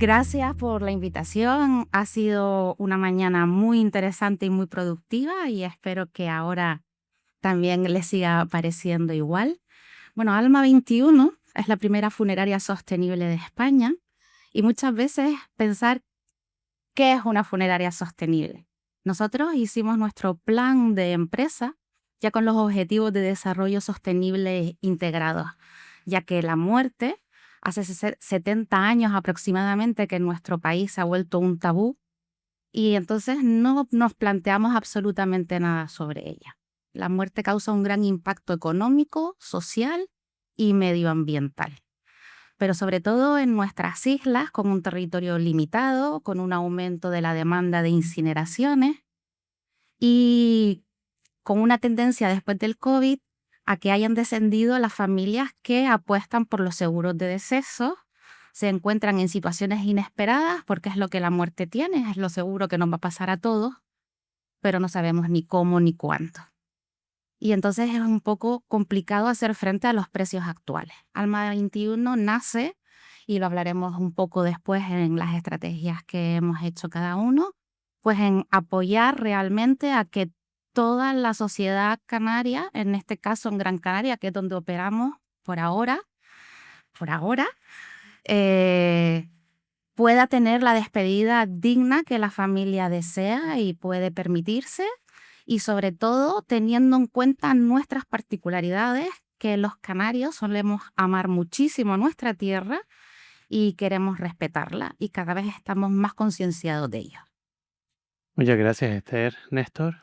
Gracias por la invitación. Ha sido una mañana muy interesante y muy productiva y espero que ahora también les siga pareciendo igual. Bueno, Alma 21 es la primera funeraria sostenible de España y muchas veces pensar qué es una funeraria sostenible. Nosotros hicimos nuestro plan de empresa ya con los objetivos de desarrollo sostenible integrados, ya que la muerte hace 70 años aproximadamente que en nuestro país se ha vuelto un tabú y entonces no nos planteamos absolutamente nada sobre ella. La muerte causa un gran impacto económico, social y medioambiental, pero sobre todo en nuestras islas, con un territorio limitado, con un aumento de la demanda de incineraciones y con una tendencia después del COVID a que hayan descendido las familias que apuestan por los seguros de deceso, se encuentran en situaciones inesperadas porque es lo que la muerte tiene, es lo seguro que nos va a pasar a todos, pero no sabemos ni cómo ni cuánto. Y entonces es un poco complicado hacer frente a los precios actuales. Alma 21 nace, y lo hablaremos un poco después en las estrategias que hemos hecho cada uno, pues en apoyar realmente a que toda la sociedad canaria, en este caso en Gran Canaria, que es donde operamos por ahora, eh, pueda tener la despedida digna que la familia desea y puede permitirse, y sobre todo teniendo en cuenta nuestras particularidades, que los canarios solemos amar muchísimo nuestra tierra y queremos respetarla y cada vez estamos más concienciados de ello. Muchas gracias, Esther. Néstor.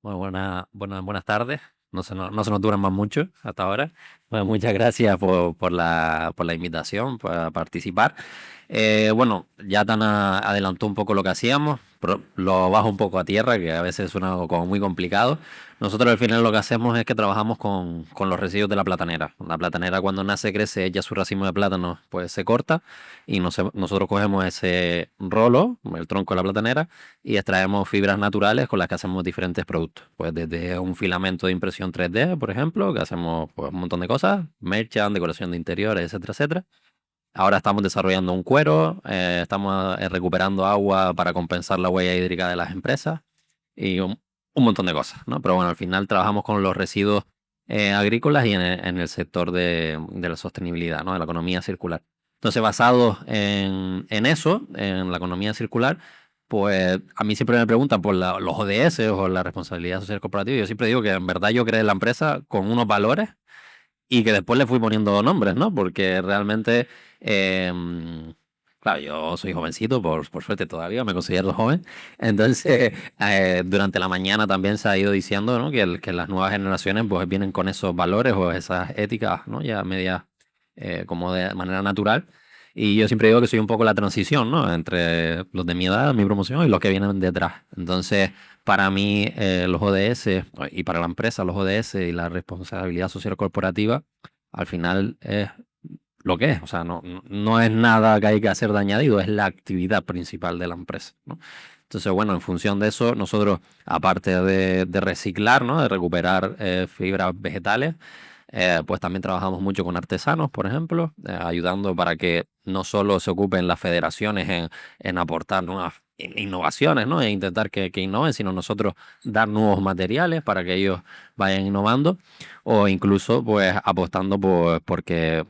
Muy buenas tardes. No se nos duran más mucho hasta ahora. Bueno, muchas gracias por la invitación, para participar. Bueno, ya Tan adelantó un poco lo que hacíamos, pero lo bajo un poco a tierra, que a veces suena como muy complicado. Nosotros al final lo que hacemos es que trabajamos con los residuos de la platanera. La platanera cuando nace, crece, ella su racimo de plátano, pues se corta y nosotros cogemos ese rolo, el tronco de la platanera, y extraemos fibras naturales con las que hacemos diferentes productos. Pues desde un filamento de impresión 3D, por ejemplo, que hacemos pues, un montón de cosas, merchan, decoración de interiores, etcétera, etcétera. Ahora estamos desarrollando un cuero, estamos recuperando agua para compensar la huella hídrica de las empresas y un montón de cosas, ¿no? Pero bueno, al final trabajamos con los residuos agrícolas y en el sector de la sostenibilidad, ¿no? De la economía circular. Entonces, basado en eso, en la economía circular, pues a mí siempre me preguntan por los ODS o la responsabilidad social corporativa. Y yo siempre digo que en verdad yo creé la empresa con unos valores y que después le fui poniendo nombres, ¿no? Porque realmente, claro, yo soy jovencito, por suerte todavía, me considero joven. Entonces, durante la mañana también se ha ido diciendo, ¿no? Que las nuevas generaciones pues vienen con esos valores o esas éticas, ¿no? Ya medias como de manera natural. Y yo siempre digo que soy un poco la transición, ¿no? Entre los de mi edad, mi promoción y los que vienen detrás. Entonces, para mí, los ODS y para la empresa, los ODS y la responsabilidad social corporativa, al final es lo que es. O sea, no es nada que hay que hacer de añadido, es la actividad principal de la empresa, ¿no? Entonces, bueno, en función de eso, nosotros, aparte de reciclar, ¿no? De recuperar fibras vegetales, pues también trabajamos mucho con artesanos, por ejemplo, ayudando para que no solo se ocupen las federaciones en aportar nuevas innovaciones, ¿no? E intentar que innoven, sino nosotros dar nuevos materiales para que ellos vayan innovando o incluso pues apostando porque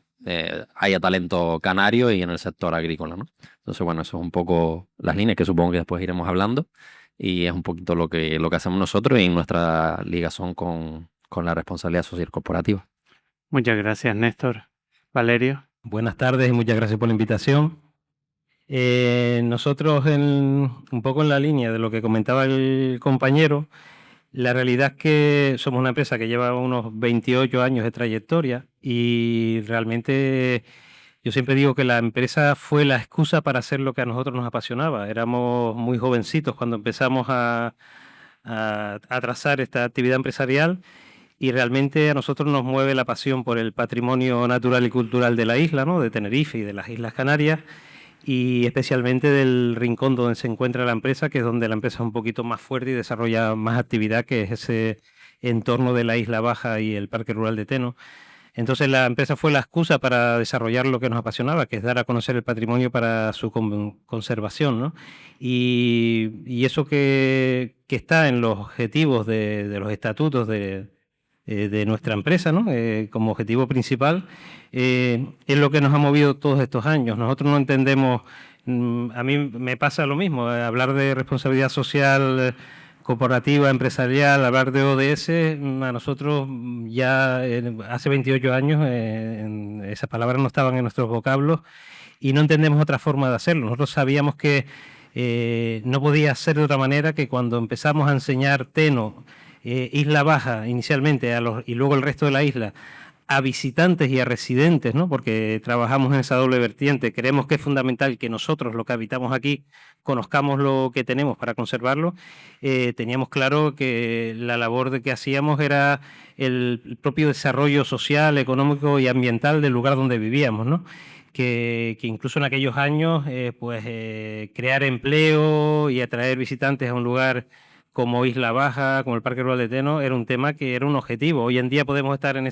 haya talento canario y en el sector agrícola, ¿no? Entonces, bueno, eso es un poco las líneas que supongo que después iremos hablando y es un poquito lo que hacemos nosotros y nuestra ligazón con la responsabilidad social corporativa. Muchas gracias, Néstor. Valerio. Buenas tardes y muchas gracias por la invitación. Nosotros, un poco en la línea de lo que comentaba el compañero, la realidad es que somos una empresa que lleva unos 28 años de trayectoria y realmente yo siempre digo que la empresa fue la excusa para hacer lo que a nosotros nos apasionaba. Éramos muy jovencitos cuando empezamos a trazar esta actividad empresarial. Y realmente a nosotros nos mueve la pasión por el patrimonio natural y cultural de la isla, ¿no? De Tenerife y de las Islas Canarias, y especialmente del rincón donde se encuentra la empresa, que es donde la empresa es un poquito más fuerte y desarrolla más actividad, que es ese entorno de la Isla Baja y el Parque Rural de Teno. Entonces la empresa fue la excusa para desarrollar lo que nos apasionaba, que es dar a conocer el patrimonio para su conservación, ¿no? Y eso que está en los objetivos de los estatutos de nuestra empresa, ¿no? Como objetivo principal, es lo que nos ha movido todos estos años. Nosotros no entendemos, a mí me pasa lo mismo, hablar de responsabilidad social corporativa, empresarial, hablar de ODS, a nosotros ya hace 28 años esas palabras no estaban en nuestros vocablos y no entendemos otra forma de hacerlo. Nosotros sabíamos que no podía ser de otra manera que cuando empezamos a enseñar Teno, Isla Baja inicialmente y luego el resto de la isla, a visitantes y a residentes, ¿no? Porque trabajamos en esa doble vertiente. Creemos que es fundamental que nosotros, los que habitamos aquí, conozcamos lo que tenemos para conservarlo. Teníamos claro que la labor de que hacíamos era el propio desarrollo social, económico y ambiental del lugar donde vivíamos, ¿no? Que incluso en aquellos años, crear empleo y atraer visitantes a un lugar como Isla Baja, como el Parque Rural de Teno, era un tema que era un objetivo. Hoy en día podemos estar en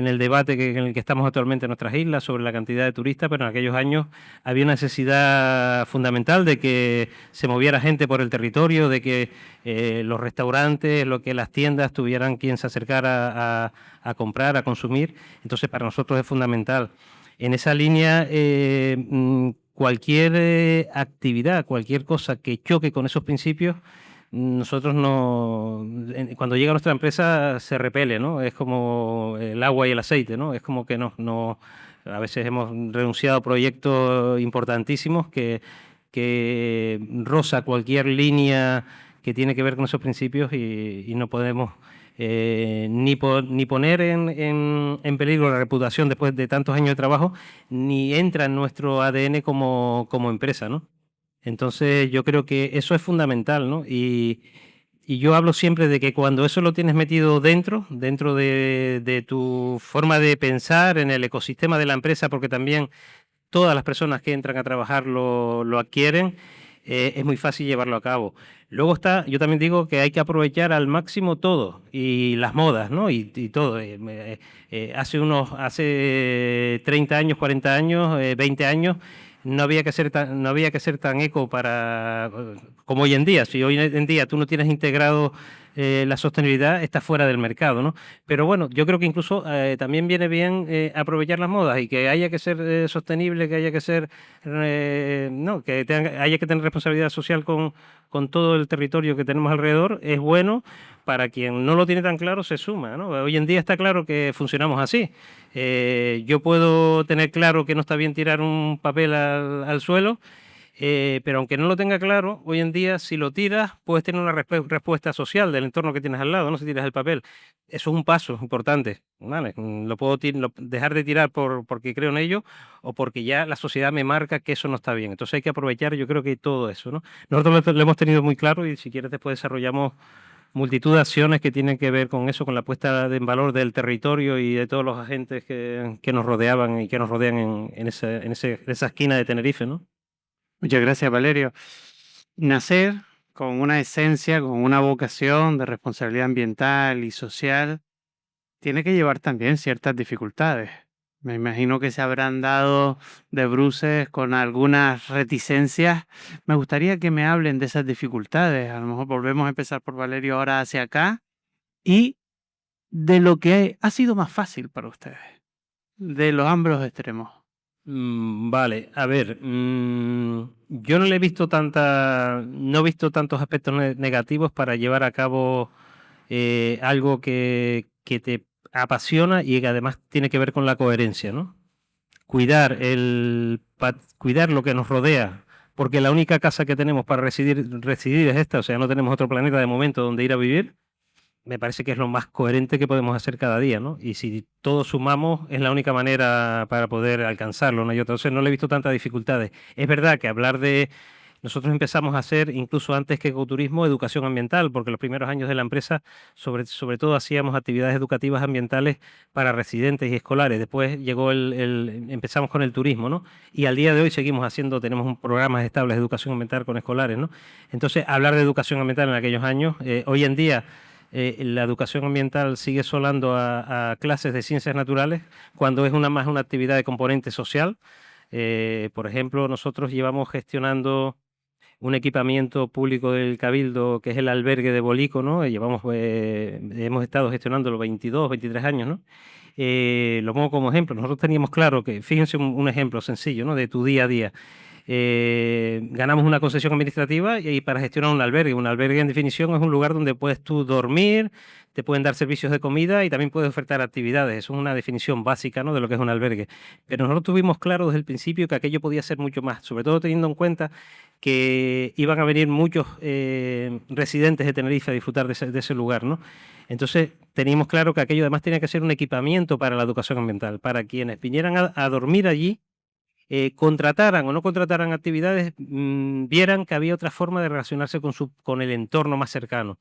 el debate en el que estamos actualmente en nuestras islas sobre la cantidad de turistas, pero en aquellos años había una necesidad fundamental de que se moviera gente por el territorio, de que los restaurantes, las tiendas tuvieran quien se acercara a comprar, a consumir. Entonces, para nosotros es fundamental. En esa línea, cualquier actividad, cualquier cosa que choque con esos principios, nosotros cuando llega a nuestra empresa se repele, ¿no? Es como el agua y el aceite, ¿no? Es como que a veces hemos renunciado a proyectos importantísimos que roza cualquier línea que tiene que ver con esos principios y no podemos ni poner en peligro la reputación después de tantos años de trabajo, ni entra en nuestro ADN como empresa, ¿no? Entonces yo creo que eso es fundamental, ¿no? Y yo hablo siempre de que cuando eso lo tienes metido dentro de tu forma de pensar, en el ecosistema de la empresa, porque también todas las personas que entran a trabajar lo adquieren, es muy fácil llevarlo a cabo. Luego yo también digo que hay que aprovechar al máximo todo, y las modas, ¿no? Y todo. Hace 30 años, 40 años, 20 años, no había que ser tan eco como hoy en día. Si hoy en día tú no tienes integrado la sostenibilidad, está fuera del mercado, ¿no? Pero bueno, yo creo que incluso también viene bien aprovechar las modas y que haya que ser sostenible, que haya que ser, haya que tener responsabilidad social con todo el territorio que tenemos alrededor. Es bueno. Para quien no lo tiene tan claro, se suma, ¿no? Hoy en día está claro que funcionamos así. Yo puedo tener claro que no está bien tirar un papel al suelo, pero aunque no lo tenga claro, hoy en día si lo tiras puedes tener una respuesta social del entorno que tienes al lado, no si tiras el papel. Eso es un paso importante, ¿vale? Lo puedo dejar de tirar porque creo en ello o porque ya la sociedad me marca que eso no está bien. Entonces hay que aprovechar, yo creo que todo eso, ¿no? Nosotros lo hemos tenido muy claro y si quieres después desarrollamos multitud de acciones que tienen que ver con eso, con la puesta en valor del territorio y de todos los agentes que nos rodeaban y que nos rodean en esa esquina de Tenerife, ¿no? Muchas gracias, Valerio. Nacer con una esencia, con una vocación de responsabilidad ambiental y social, tiene que llevar también ciertas dificultades. Me imagino que se habrán dado de bruces con algunas reticencias. Me gustaría que me hablen de esas dificultades. A lo mejor volvemos a empezar por Valerio ahora hacia acá y de lo que ha sido más fácil para ustedes, de los ambos extremos. Vale, a ver, yo no he visto tantos aspectos negativos para llevar a cabo algo que te apasiona y que además tiene que ver con la coherencia, ¿no? Cuidar lo que nos rodea, porque la única casa que tenemos para residir es esta, o sea, no tenemos otro planeta de momento donde ir a vivir. Me parece que es lo más coherente que podemos hacer cada día, ¿no? Y si todos sumamos, es la única manera para poder alcanzarlo, ¿no? Yo entonces no le he visto tantas dificultades. Es verdad que nosotros empezamos a hacer, incluso antes que ecoturismo, educación ambiental, porque los primeros años de la empresa, sobre todo hacíamos actividades educativas ambientales para residentes y escolares. Después empezamos con el turismo, ¿no? Y al día de hoy tenemos un programas estables de educación ambiental con escolares, ¿no? Entonces, hablar de educación ambiental en aquellos años, hoy en día la educación ambiental sigue solando a clases de ciencias naturales cuando es más una actividad de componente social. Por ejemplo, nosotros llevamos gestionando un equipamiento público del Cabildo, que es el albergue de Bolico, ¿no? Hemos estado gestionándolo 22, 23 años, ¿no? Lo pongo como ejemplo. Nosotros teníamos claro que, fíjense un ejemplo sencillo, ¿no? De tu día a día. Ganamos una concesión administrativa y para gestionar un albergue en definición es un lugar donde puedes tú dormir, te pueden dar servicios de comida y también puedes ofertar actividades. Eso es una definición básica, ¿no? De lo que es un albergue. Pero nosotros tuvimos claro desde el principio que aquello podía ser mucho más, sobre todo teniendo en cuenta que iban a venir muchos residentes de Tenerife a disfrutar de ese lugar, ¿no? Entonces teníamos claro que aquello además tenía que ser un equipamiento para la educación ambiental, para quienes vinieran a dormir allí, contrataran o no contrataran actividades, vieran que había otra forma de relacionarse con el entorno más cercano.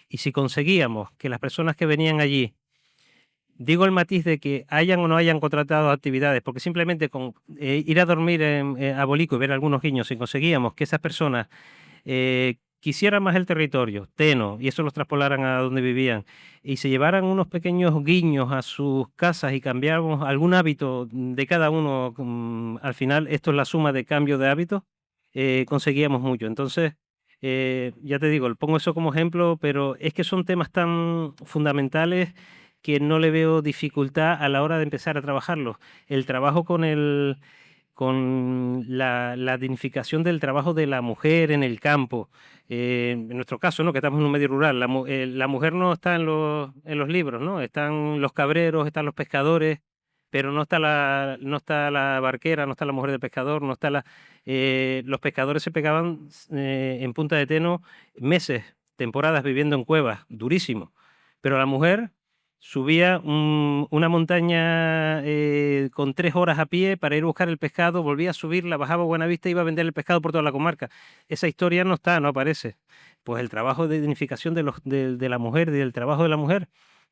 Y si conseguíamos que las personas que venían allí, digo el matiz de que hayan o no hayan contratado actividades, porque simplemente con ir a dormir a Bolico y ver a algunos guiños, si conseguíamos que esas personas quisieran más el territorio, Teno, y eso los traspolaran a donde vivían, y se llevaran unos pequeños guiños a sus casas y cambiáramos algún hábito de cada uno, al final esto es la suma de cambio de hábitos, conseguíamos mucho. Entonces, ya te digo, pongo eso como ejemplo, pero es que son temas tan fundamentales que no le veo dificultad a la hora de empezar a trabajarlos. El trabajo con la dignificación del trabajo de la mujer en el campo. En nuestro caso, ¿no? Que estamos en un medio rural, la mujer no está en los libros, ¿no? Están los cabreros, están los pescadores, pero no está la barquera, no está la mujer del pescador, no está los pescadores se pegaban en Punta de Teno meses, temporadas viviendo en cuevas, durísimo. Pero la mujer subía una montaña con 3 horas a pie para ir a buscar el pescado, volvía a subirla, bajaba a Buenavista y iba a vender el pescado por toda la comarca. Esa historia no aparece. Pues el trabajo de dignificación de la mujer, del trabajo de la mujer,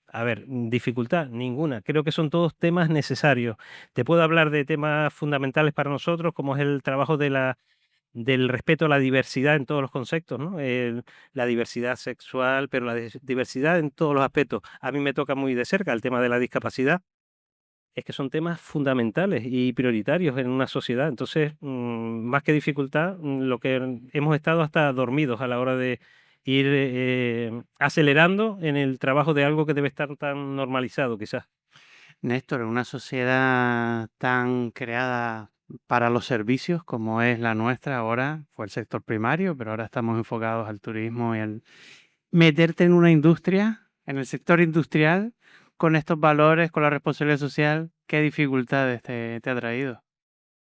a ver, dificultad ninguna. Creo que son todos temas necesarios. Te puedo hablar de temas fundamentales para nosotros, como es el trabajo del respeto a la diversidad en todos los conceptos, ¿no? La diversidad sexual, pero la diversidad en todos los aspectos. A mí me toca muy de cerca el tema de la discapacidad. Es que son temas fundamentales y prioritarios en una sociedad. Entonces, más que dificultad, lo que hemos estado hasta dormidos a la hora de ir acelerando en el trabajo de algo que debe estar tan normalizado, quizás. Néstor, en una sociedad tan creada para los servicios como es la nuestra ahora, fue el sector primario, pero ahora estamos enfocados al turismo y al meterte en una industria, en el sector industrial, con estos valores, con la responsabilidad social, ¿qué dificultades te ha traído?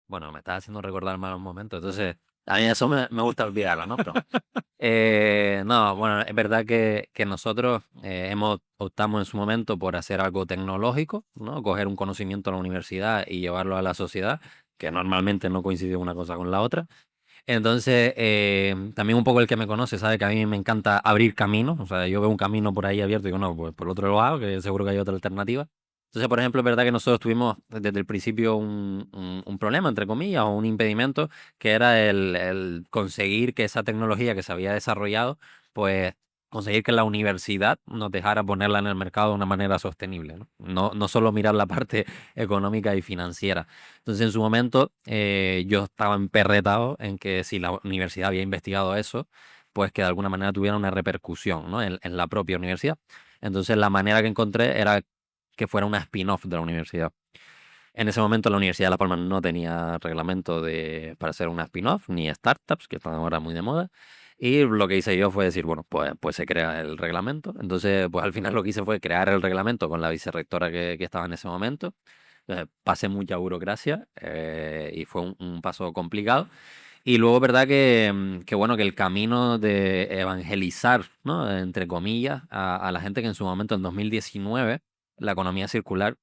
Bueno, me estás haciendo recordar malos momentos, entonces a mí eso me gusta olvidarlo, ¿no? Pero, no, bueno, es verdad que nosotros optamos en su momento por hacer algo tecnológico, ¿no? Coger un conocimiento a la universidad y llevarlo a la sociedad, que normalmente no coincide una cosa con la otra. Entonces, también un poco el que me conoce sabe que a mí me encanta abrir caminos, o sea, yo veo un camino por ahí abierto y digo, no, pues por el otro lado, que seguro que hay otra alternativa. Entonces, por ejemplo, es verdad que nosotros tuvimos desde el principio un problema, entre comillas, o un impedimento, que era el conseguir que esa tecnología que se había desarrollado, pues conseguir que la universidad nos dejara ponerla en el mercado de una manera sostenible, ¿no? No solo mirar la parte económica y financiera. Entonces, en su momento, yo estaba emperretado en que si la universidad había investigado eso, pues que de alguna manera tuviera una repercusión, ¿no? en la propia universidad. Entonces, la manera que encontré era que fuera una spin-off de la universidad. En ese momento la Universidad de Las Palmas no tenía reglamento para hacer una spin-off, ni startups, que están ahora muy de moda. Y lo que hice yo fue decir, bueno, pues se crea el reglamento. Entonces, pues al final lo que hice fue crear el reglamento con la vicerrectora que estaba en ese momento. Pasé mucha burocracia y fue un paso complicado. Y luego, verdad que bueno, que el camino de evangelizar, ¿no? Entre comillas, a la gente que en su momento, en 2019, la economía circular,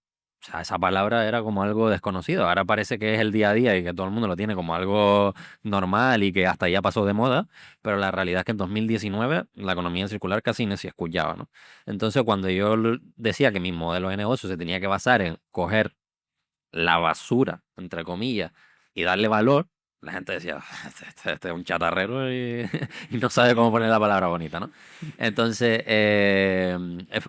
o sea, esa palabra era como algo desconocido. Ahora parece que es el día a día y que todo el mundo lo tiene como algo normal y que hasta ya pasó de moda, pero la realidad es que en 2019 la economía circular casi ni se escuchaba, ¿no? Entonces, cuando yo decía que mi modelo de negocio se tenía que basar en coger la basura, entre comillas, y darle valor, la gente decía, este es un chatarrero y no sabe cómo poner la palabra bonita, ¿no? Entonces,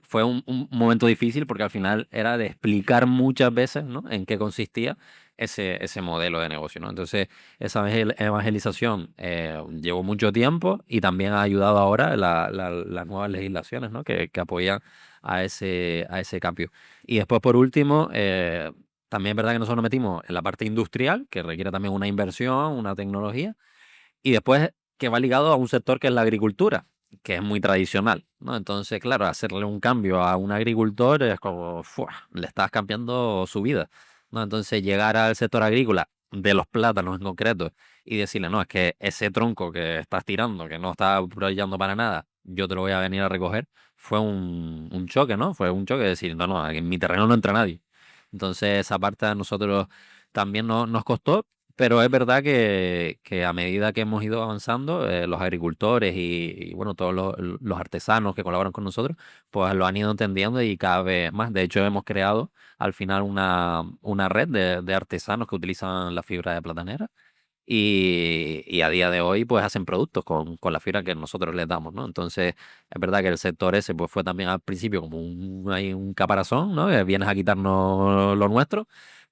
fue un momento difícil porque al final era de explicar muchas veces, ¿no? En qué consistía ese modelo de negocio, ¿no? Entonces, esa evangelización llevó mucho tiempo y también ha ayudado ahora las nuevas legislaciones, ¿no? Que apoyan a ese cambio. Y después, por último, también es verdad que nosotros nos metimos en la parte industrial, que requiere también una inversión, una tecnología, y después que va ligado a un sector que es la agricultura, que es muy tradicional, ¿no? Entonces, claro, hacerle un cambio a un agricultor es como, ¡fua! Le estás cambiando su vida, ¿no? Entonces, llegar al sector agrícola, de los plátanos en concreto, y decirle, no, es que ese tronco que estás tirando, que no está brillando para nada, yo te lo voy a venir a recoger, fue un choque, ¿no? Fue un choque de decir, no, no, en mi terreno no entra nadie. Entonces, esa parte a nosotros también nos costó, pero es verdad que a medida que hemos ido avanzando, los agricultores y, bueno, todos los artesanos que colaboran con nosotros, pues lo han ido entendiendo y cada vez más. De hecho, hemos creado al final una red de artesanos que utilizan la fibra de platanera y a día de hoy pues hacen productos con la fibra que nosotros les damos, ¿no? Entonces, es verdad que el sector ese pues fue también al principio como un caparazón, ¿no? Que vienes a quitarnos lo nuestro,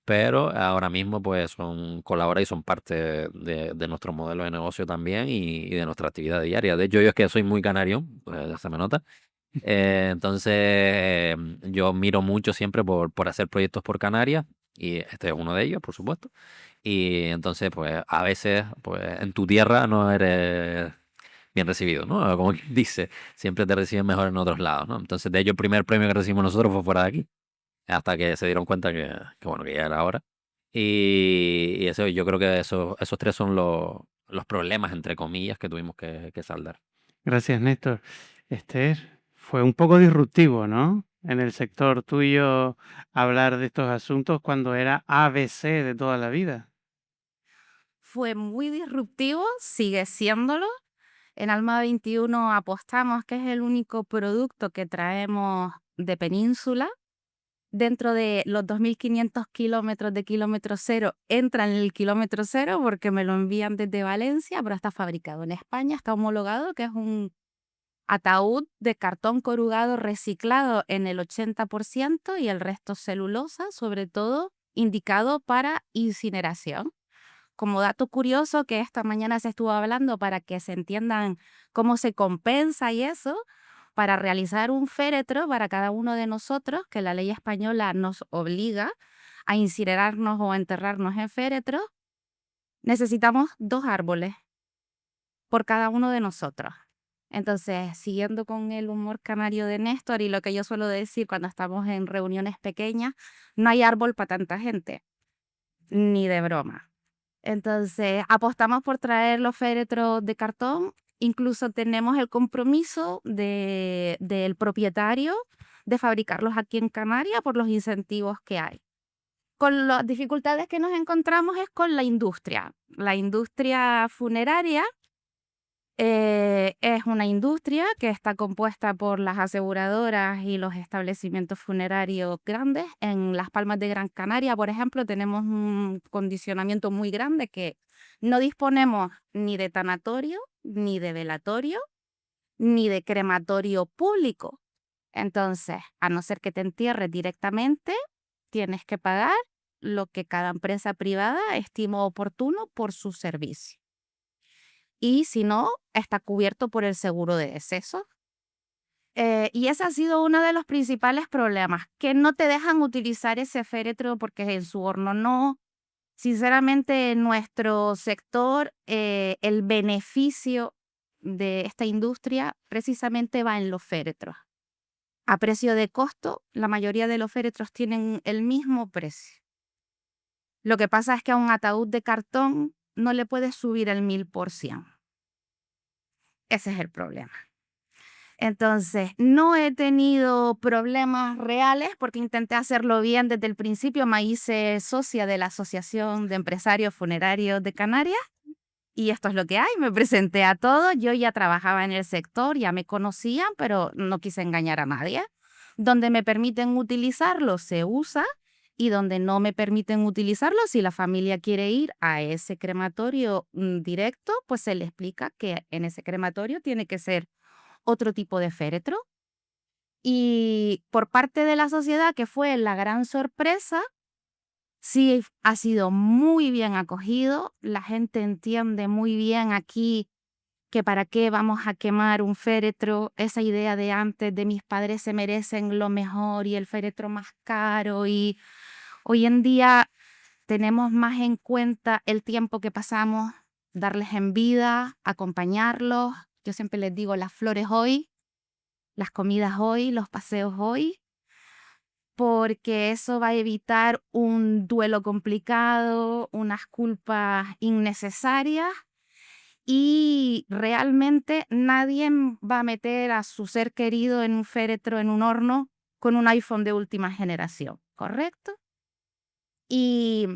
pero ahora mismo pues colaboran y son parte de nuestro modelo de negocio también y de nuestra actividad diaria. De hecho, yo es que soy muy canario, pues ya se me nota. Entonces, yo miro mucho siempre por hacer proyectos por Canarias y este es uno de ellos, por supuesto. Y entonces, pues a veces, pues en tu tierra no eres bien recibido, ¿no? Como quien dice, siempre te reciben mejor en otros lados, ¿no? Entonces, de hecho, el primer premio que recibimos nosotros fue fuera de aquí, hasta que se dieron cuenta bueno, que ya era hora. Y eso, yo creo que esos tres son los problemas, entre comillas, que tuvimos que saldar. Gracias, Néstor. Esther, fue un poco disruptivo, ¿no? En el sector tuyo hablar de estos asuntos cuando era ABC de toda la vida. Fue muy disruptivo, sigue siéndolo. En Alma 21 apostamos que es el único producto que traemos de península. Dentro de los 2.500 kilómetros de kilómetro cero, entra en el kilómetro cero porque me lo envían desde Valencia, pero está fabricado en España, está homologado, que es un ataúd de cartón corrugado reciclado en el 80% y el resto celulosa, sobre todo indicado para incineración. Como dato curioso que esta mañana se estuvo hablando para que se entiendan cómo se compensa y eso, para realizar un féretro para cada uno de nosotros, que la ley española nos obliga a incinerarnos o a enterrarnos en féretro, necesitamos 2 árboles por cada uno de nosotros. Entonces, siguiendo con el humor canario de Néstor y lo que yo suelo decir cuando estamos en reuniones pequeñas, no hay árbol para tanta gente, ni de broma. Entonces, apostamos por traer los féretros de cartón. Incluso tenemos el compromiso del propietario de fabricarlos aquí en Canarias por los incentivos que hay. Con las dificultades que nos encontramos es con la industria. La industria funeraria es una industria que está compuesta por las aseguradoras y los establecimientos funerarios grandes. En Las Palmas de Gran Canaria, por ejemplo, tenemos un condicionamiento muy grande que no disponemos ni de tanatorio, ni de velatorio, ni de crematorio público. Entonces, a no ser que te entierres directamente, tienes que pagar lo que cada empresa privada estima oportuno por su servicio. Y si no, está cubierto por el seguro de deceso. Y ese ha sido uno de los principales problemas, que no te dejan utilizar ese féretro porque en su horno no. Sinceramente, en nuestro sector, el beneficio de esta industria precisamente va en los féretros. A precio de costo, la mayoría de los féretros tienen el mismo precio. Lo que pasa es que a un ataúd de cartón no le puedes subir el 1000%. Ese es el problema. Entonces, no he tenido problemas reales porque intenté hacerlo bien desde el principio. Me hice socia de la Asociación de Empresarios Funerarios de Canarias y esto es lo que hay. Me presenté a todos. Yo ya trabajaba en el sector, ya me conocían, pero no quise engañar a nadie. Donde me permiten utilizarlo, se usa y donde no me permiten utilizarlo. Si la familia quiere ir a ese crematorio directo, pues se le explica que en ese crematorio tiene que ser otro tipo de féretro. Y por parte de la sociedad, que fue la gran sorpresa, sí ha sido muy bien acogido. La gente entiende muy bien aquí que para qué vamos a quemar un féretro. Esa idea de antes de mis padres se merecen lo mejor y el féretro más caro. Y hoy en día tenemos más en cuenta el tiempo que pasamos, darles en vida, acompañarlos. Yo siempre les digo las flores hoy, las comidas hoy, los paseos hoy, porque eso va a evitar un duelo complicado, unas culpas innecesarias y realmente nadie va a meter a su ser querido en un féretro, en un horno, con un iPhone de última generación, ¿correcto? Y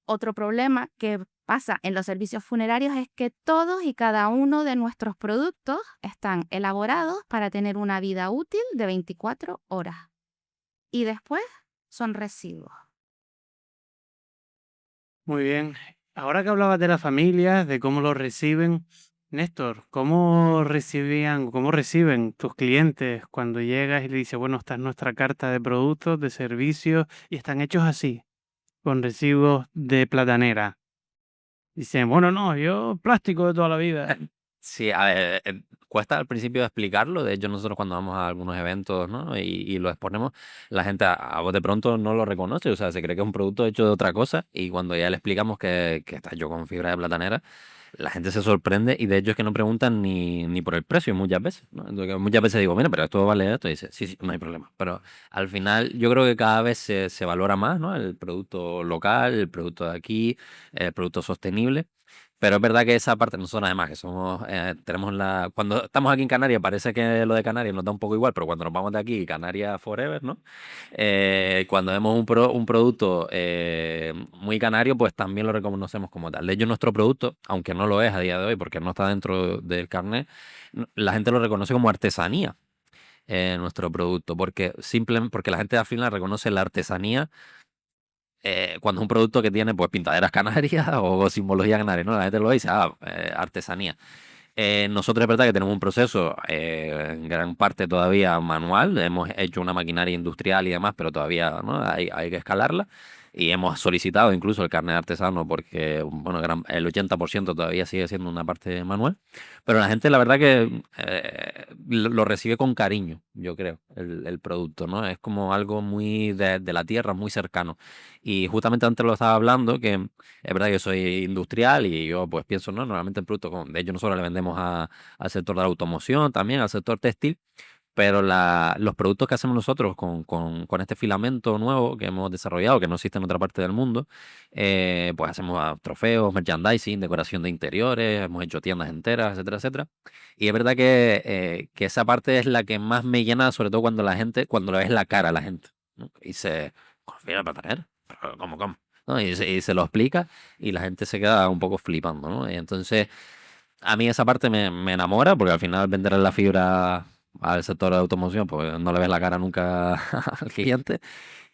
otro problema que pasa en los servicios funerarios es que todos y cada uno de nuestros productos están elaborados para tener una vida útil de 24 horas y después son residuos. Muy bien. Ahora que hablabas de las familias, de cómo lo reciben, Néstor, ¿cómo reciben tus clientes cuando llegas y le dices, bueno, esta es nuestra carta de productos, de servicios, y están hechos así, con recibos de platanera? Dicen, bueno, no, yo plástico de toda la vida. Sí, a ver, cuesta al principio explicarlo. De hecho, nosotros cuando vamos a algunos eventos, ¿no? y lo exponemos, la gente a voz de pronto no lo reconoce, o sea, se cree que es un producto hecho de otra cosa y cuando ya le explicamos que está hecho con fibra de platanera, la gente se sorprende y de hecho es que no preguntan ni por el precio muchas veces, ¿no? Entonces, muchas veces digo, mira, pero esto vale esto, y dice, sí, sí, no hay problema. Pero al final yo creo que cada vez se valora más, ¿no? El producto local, el producto de aquí, el producto sostenible. Pero es verdad que esa parte, nosotros además que somos, tenemos cuando estamos aquí en Canarias parece que lo de Canarias nos da un poco igual, pero cuando nos vamos de aquí, Canarias forever, ¿no? Cuando vemos un producto muy canario, pues también lo reconocemos como tal. De hecho, nuestro producto, aunque no lo es a día de hoy porque no está dentro del carnet, la gente lo reconoce como artesanía. Nuestro producto, porque simplemente porque la gente al final reconoce la artesanía cuando es un producto que tiene pues pintaderas canarias o simbología canaria, ¿no? La gente lo dice, artesanía. Nosotros es verdad que tenemos un proceso en gran parte todavía manual, hemos hecho una maquinaria industrial y demás, pero todavía, ¿no? hay que escalarla y hemos solicitado incluso el carnet de artesano porque bueno, el 80% todavía sigue siendo una parte manual, pero la gente la verdad que lo recibe con cariño, yo creo, el producto, ¿no? Es como algo muy de la tierra, muy cercano. Y justamente antes lo estaba hablando, que es verdad que yo soy industrial y yo pues pienso, ¿no? Normalmente el producto, de hecho nosotros le vendemos al sector de la automoción también, al sector textil, pero los productos que hacemos nosotros con este filamento nuevo que hemos desarrollado, que no existe en otra parte del mundo, pues hacemos trofeos, merchandising, decoración de interiores, hemos hecho tiendas enteras, etcétera, etcétera. Y es verdad que esa parte es la que más me llena, sobre todo cuando le ves la cara a la gente, ¿no? Y se confía para tener, pero ¿cómo? ¿No? Y se lo explica y la gente se queda un poco flipando, ¿no? Y entonces, a mí esa parte me enamora porque al final vender la fibra al sector de automoción, pues no le ves la cara nunca al cliente.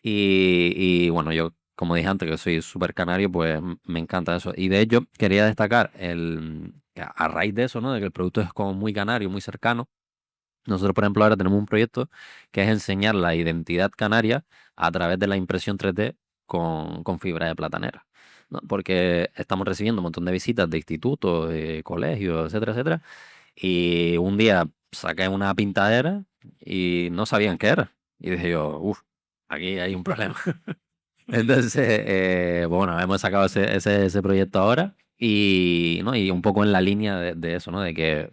Y bueno, yo, como dije antes, que soy súper canario, pues me encanta eso. Y de hecho, quería destacar que a raíz de eso, ¿no? De que el producto es como muy canario, muy cercano. Nosotros, por ejemplo, ahora tenemos un proyecto que es enseñar la identidad canaria a través de la impresión 3D con fibra de platanera, ¿no? Porque estamos recibiendo un montón de visitas de institutos, de colegios, etcétera, etcétera. Y un día saqué una pintadera y no sabían qué era. Y dije yo, uff, aquí hay un problema. Entonces, bueno, hemos sacado ese proyecto ahora y, ¿no? Y un poco en la línea de eso, ¿no? De que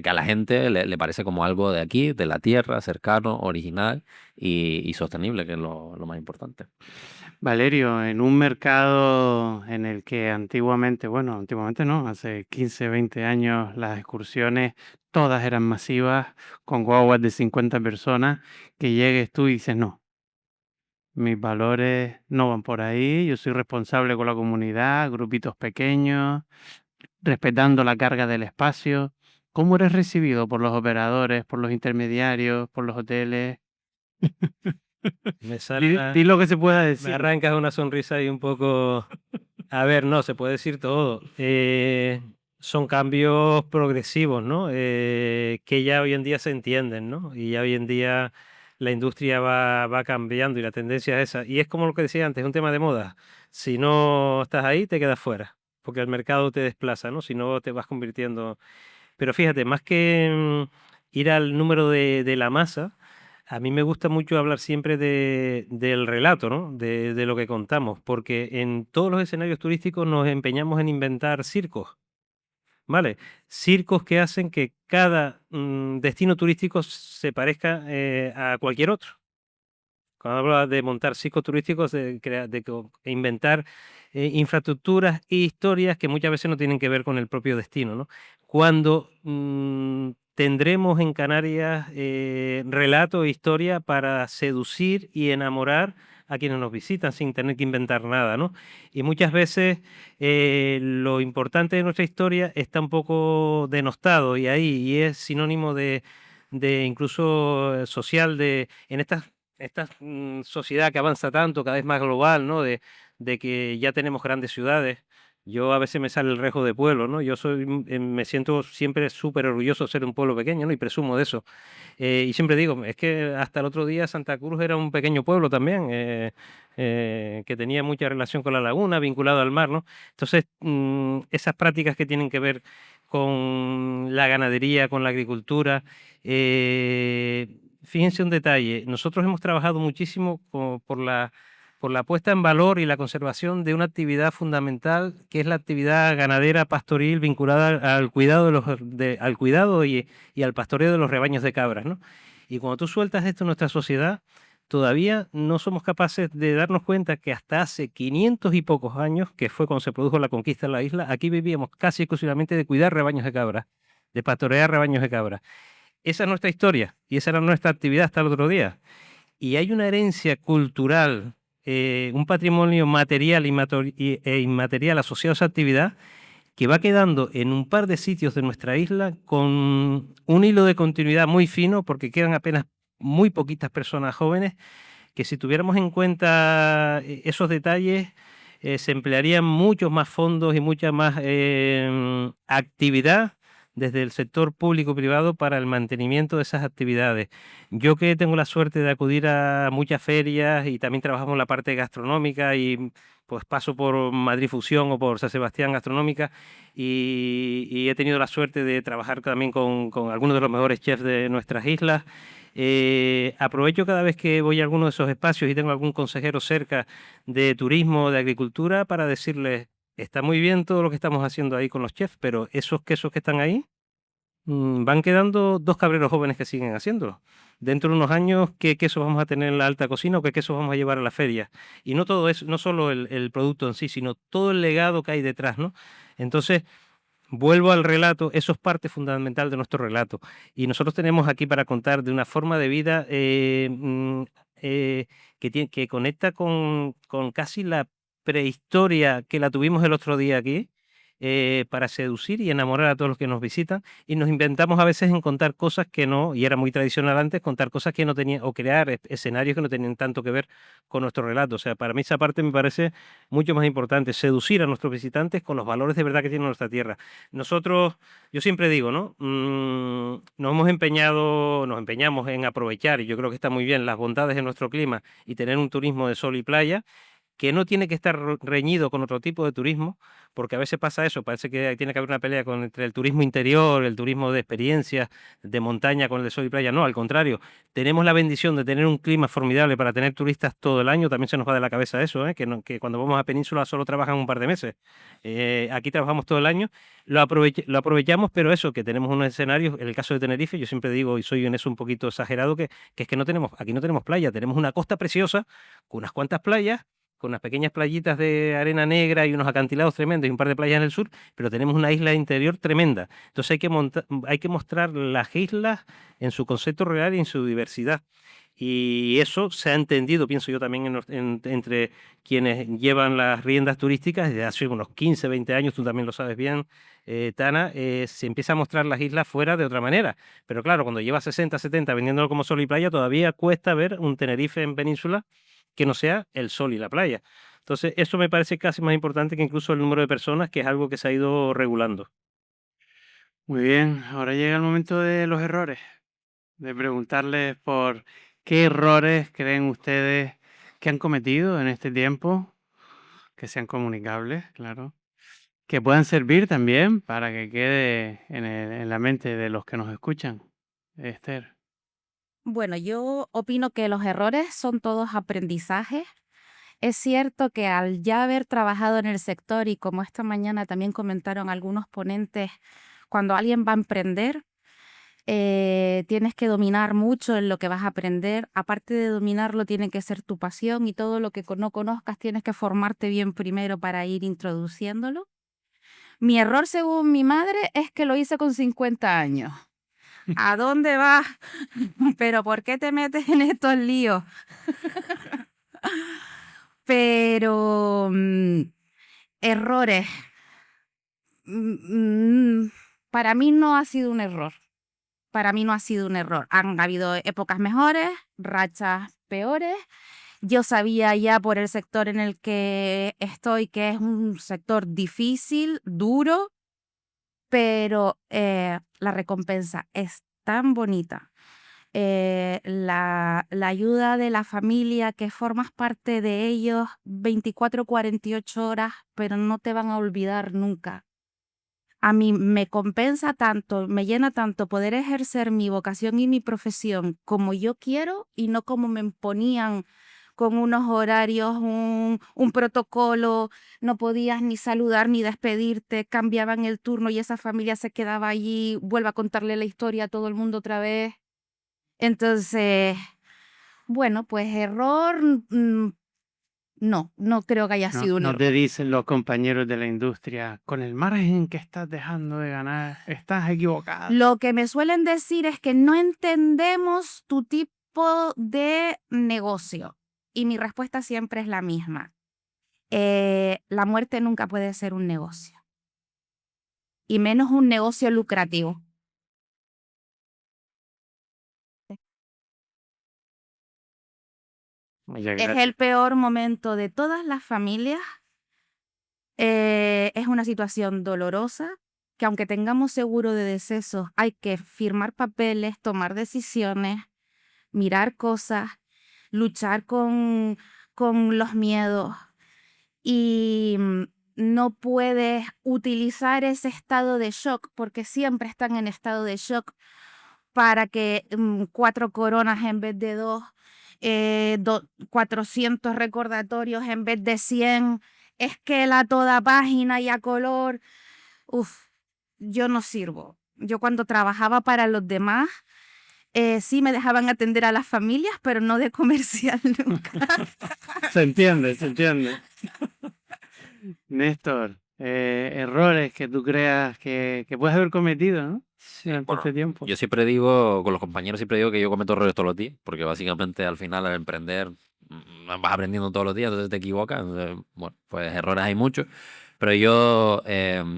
a la gente le parece como algo de aquí, de la tierra, cercano, original y sostenible, que es lo más importante. Valerio, en un mercado en el que antiguamente no, hace 15, 20 años las excursiones todas eran masivas, con guaguas de 50 personas, que llegues tú y dices, no, mis valores no van por ahí, yo soy responsable con la comunidad, grupitos pequeños, respetando la carga del espacio. ¿Cómo eres recibido por los operadores, por los intermediarios, por los hoteles? Me Di, sale, di lo que se pueda me decir. arrancas una sonrisa y un poco... A ver, no, se puede decir todo. Son cambios progresivos, ¿no? Que ya hoy en día se entienden, ¿no? Y ya hoy en día la industria va cambiando y la tendencia es esa. Y es como lo que decía antes, es un tema de moda. Si no estás ahí, te quedas fuera, porque el mercado te desplaza, ¿no? Si no, te vas convirtiendo... Pero fíjate, más que ir al número de la masa, a mí me gusta mucho hablar siempre del relato, ¿no? De lo que contamos, porque en todos los escenarios turísticos nos empeñamos en inventar circos, ¿vale? Circos que hacen que cada destino turístico se parezca a cualquier otro. Cuando hablo de montar circos turísticos, inventar infraestructuras e historias que muchas veces no tienen que ver con el propio destino, ¿no? Cuando tendremos en Canarias relato e historia para seducir y enamorar a quienes nos visitan sin tener que inventar nada, ¿no? Y muchas veces lo importante de nuestra historia está un poco denostado y ahí, y es sinónimo de incluso social en esta sociedad que avanza tanto, cada vez más global, ¿no? De que ya tenemos grandes ciudades. Yo a veces me sale el rejo de pueblo, ¿no? Me siento siempre súper orgulloso de ser un pueblo pequeño, ¿no? Y presumo de eso. Y siempre digo, es que hasta el otro día Santa Cruz era un pequeño pueblo también, que tenía mucha relación con la laguna, vinculado al mar, ¿no? Entonces, esas prácticas que tienen que ver con la ganadería, con la agricultura, fíjense un detalle, nosotros hemos trabajado muchísimo por la puesta en valor y la conservación de una actividad fundamental, que es la actividad ganadera pastoril vinculada al cuidado, al cuidado y al pastoreo de los rebaños de cabras, ¿no? Y cuando tú sueltas esto en nuestra sociedad, todavía no somos capaces de darnos cuenta que hasta hace 500 y pocos años, que fue cuando se produjo la conquista de la isla, aquí vivíamos casi exclusivamente de cuidar rebaños de cabras, de pastorear rebaños de cabras. Esa es nuestra historia y esa era nuestra actividad hasta el otro día. Y hay una herencia cultural, un patrimonio material e inmaterial asociado a esa actividad que va quedando en un par de sitios de nuestra isla con un hilo de continuidad muy fino, porque quedan apenas muy poquitas personas jóvenes, que si tuviéramos en cuenta esos detalles, se emplearían muchos más fondos y mucha más actividad desde el sector público y privado para el mantenimiento de esas actividades. Yo que tengo la suerte de acudir a muchas ferias y también trabajamos en la parte gastronómica y pues paso por Madrid Fusión o por San Sebastián Gastronómica y he tenido la suerte de trabajar también con algunos de los mejores chefs de nuestras islas. Aprovecho cada vez que voy a alguno de esos espacios y tengo algún consejero cerca de turismo, de agricultura, para decirles, está muy bien todo lo que estamos haciendo ahí con los chefs, pero esos quesos que están ahí, van quedando dos cabreros jóvenes que siguen haciéndolo. Dentro de unos años, ¿qué quesos vamos a tener en la alta cocina o qué quesos vamos a llevar a la feria? Y no todo eso, no solo el producto en sí, sino todo el legado que hay detrás, ¿no? Entonces, vuelvo al relato, eso es parte fundamental de nuestro relato. Y nosotros tenemos aquí para contar de una forma de vida que conecta con casi la prehistoria que la tuvimos el otro día aquí, para seducir y enamorar a todos los que nos visitan. Y nos inventamos a veces en contar cosas que no, y era muy tradicional antes, contar cosas que no tenían, o crear escenarios que no tenían tanto que ver con nuestro relato. O sea, para mí esa parte me parece mucho más importante, seducir a nuestros visitantes con los valores de verdad que tiene nuestra tierra. Nosotros, yo siempre digo, ¿no? Nos empeñamos en aprovechar, y yo creo que está muy bien, las bondades de nuestro clima y tener un turismo de sol y playa, que no tiene que estar reñido con otro tipo de turismo, porque a veces pasa eso, parece que tiene que haber una pelea entre el turismo interior, el turismo de experiencias, de montaña con el de sol y playa. No, al contrario, tenemos la bendición de tener un clima formidable para tener turistas todo el año, también se nos va de la cabeza eso, que cuando vamos a Península solo trabajan un par de meses. Aquí trabajamos todo el año, lo aprovechamos, pero eso, que tenemos unos escenarios, en el caso de Tenerife, yo siempre digo, y soy en eso un poquito exagerado, que es que aquí no tenemos playa, tenemos una costa preciosa, con unas cuantas playas, con unas pequeñas playitas de arena negra y unos acantilados tremendos y un par de playas en el sur, pero tenemos una isla interior tremenda. Entonces hay que mostrar las islas en su concepto real y en su diversidad. Y eso se ha entendido, pienso yo también, entre quienes llevan las riendas turísticas desde hace unos 15, 20 años, tú también lo sabes bien, Tana, se empieza a mostrar las islas fuera de otra manera. Pero claro, cuando llevas 60, 70 vendiéndolo como sol y playa, todavía cuesta ver un Tenerife en península que no sea el sol y la playa. Entonces, eso me parece casi más importante que incluso el número de personas, que es algo que se ha ido regulando. Muy bien, ahora llega el momento de los errores, de preguntarles por qué errores creen ustedes que han cometido en este tiempo, que sean comunicables, claro, que puedan servir también para que quede en la mente de los que nos escuchan. Esther. Bueno, yo opino que los errores son todos aprendizajes. Es cierto que al ya haber trabajado en el sector y como esta mañana también comentaron algunos ponentes, cuando alguien va a emprender, tienes que dominar mucho en lo que vas a aprender. Aparte de dominarlo, tiene que ser tu pasión y todo lo que no conozcas tienes que formarte bien primero para ir introduciéndolo. Mi error, según mi madre, es que lo hice con 50 años. ¿A dónde vas? ¿Pero por qué te metes en estos líos? Pero errores. Para mí no ha sido un error. Para mí no ha sido un error. Han habido épocas mejores, rachas peores. Yo sabía ya por el sector en el que estoy que es un sector difícil, duro, pero la recompensa es tan bonita. La ayuda de la familia, que formas parte de ellos 24, 48 horas, pero no te van a olvidar nunca. A mí me compensa tanto, me llena tanto poder ejercer mi vocación y mi profesión como yo quiero y no como me imponían con unos horarios, un protocolo, no podías ni saludar ni despedirte, cambiaban el turno y esa familia se quedaba allí, vuelve a contarle la historia a todo el mundo otra vez. Entonces, bueno, pues error, no creo que haya No, sido un no error. te dicen los compañeros de la industria, con el margen que estás dejando de ganar, estás equivocada. Lo que me suelen decir es que no entendemos tu tipo de negocio. Y mi respuesta siempre es la misma. La muerte nunca puede ser un negocio. Y menos un negocio lucrativo. Muchas Es gracias. el peor momento de todas las familias. Es una situación dolorosa, que aunque tengamos seguro de decesos, hay que firmar papeles, tomar decisiones, mirar cosas, luchar con los miedos y no puedes utilizar ese estado de shock, porque siempre están en estado de shock, para que 4 coronas en vez de 2, 400 recordatorios en vez de 100, esquela toda página y a color. Uf, yo no sirvo. Yo cuando trabajaba para los demás, sí me dejaban atender a las familias, pero no de comercial nunca. Se entiende, se entiende. Néstor, errores que tú creas que puedes haber cometido, ¿no? Durante Bueno, este tiempo. yo siempre digo, con los compañeros siempre digo que yo cometo errores todos los días, porque básicamente al final al emprender vas aprendiendo todos los días, entonces te equivocas. Entonces, bueno, pues errores hay muchos, pero yo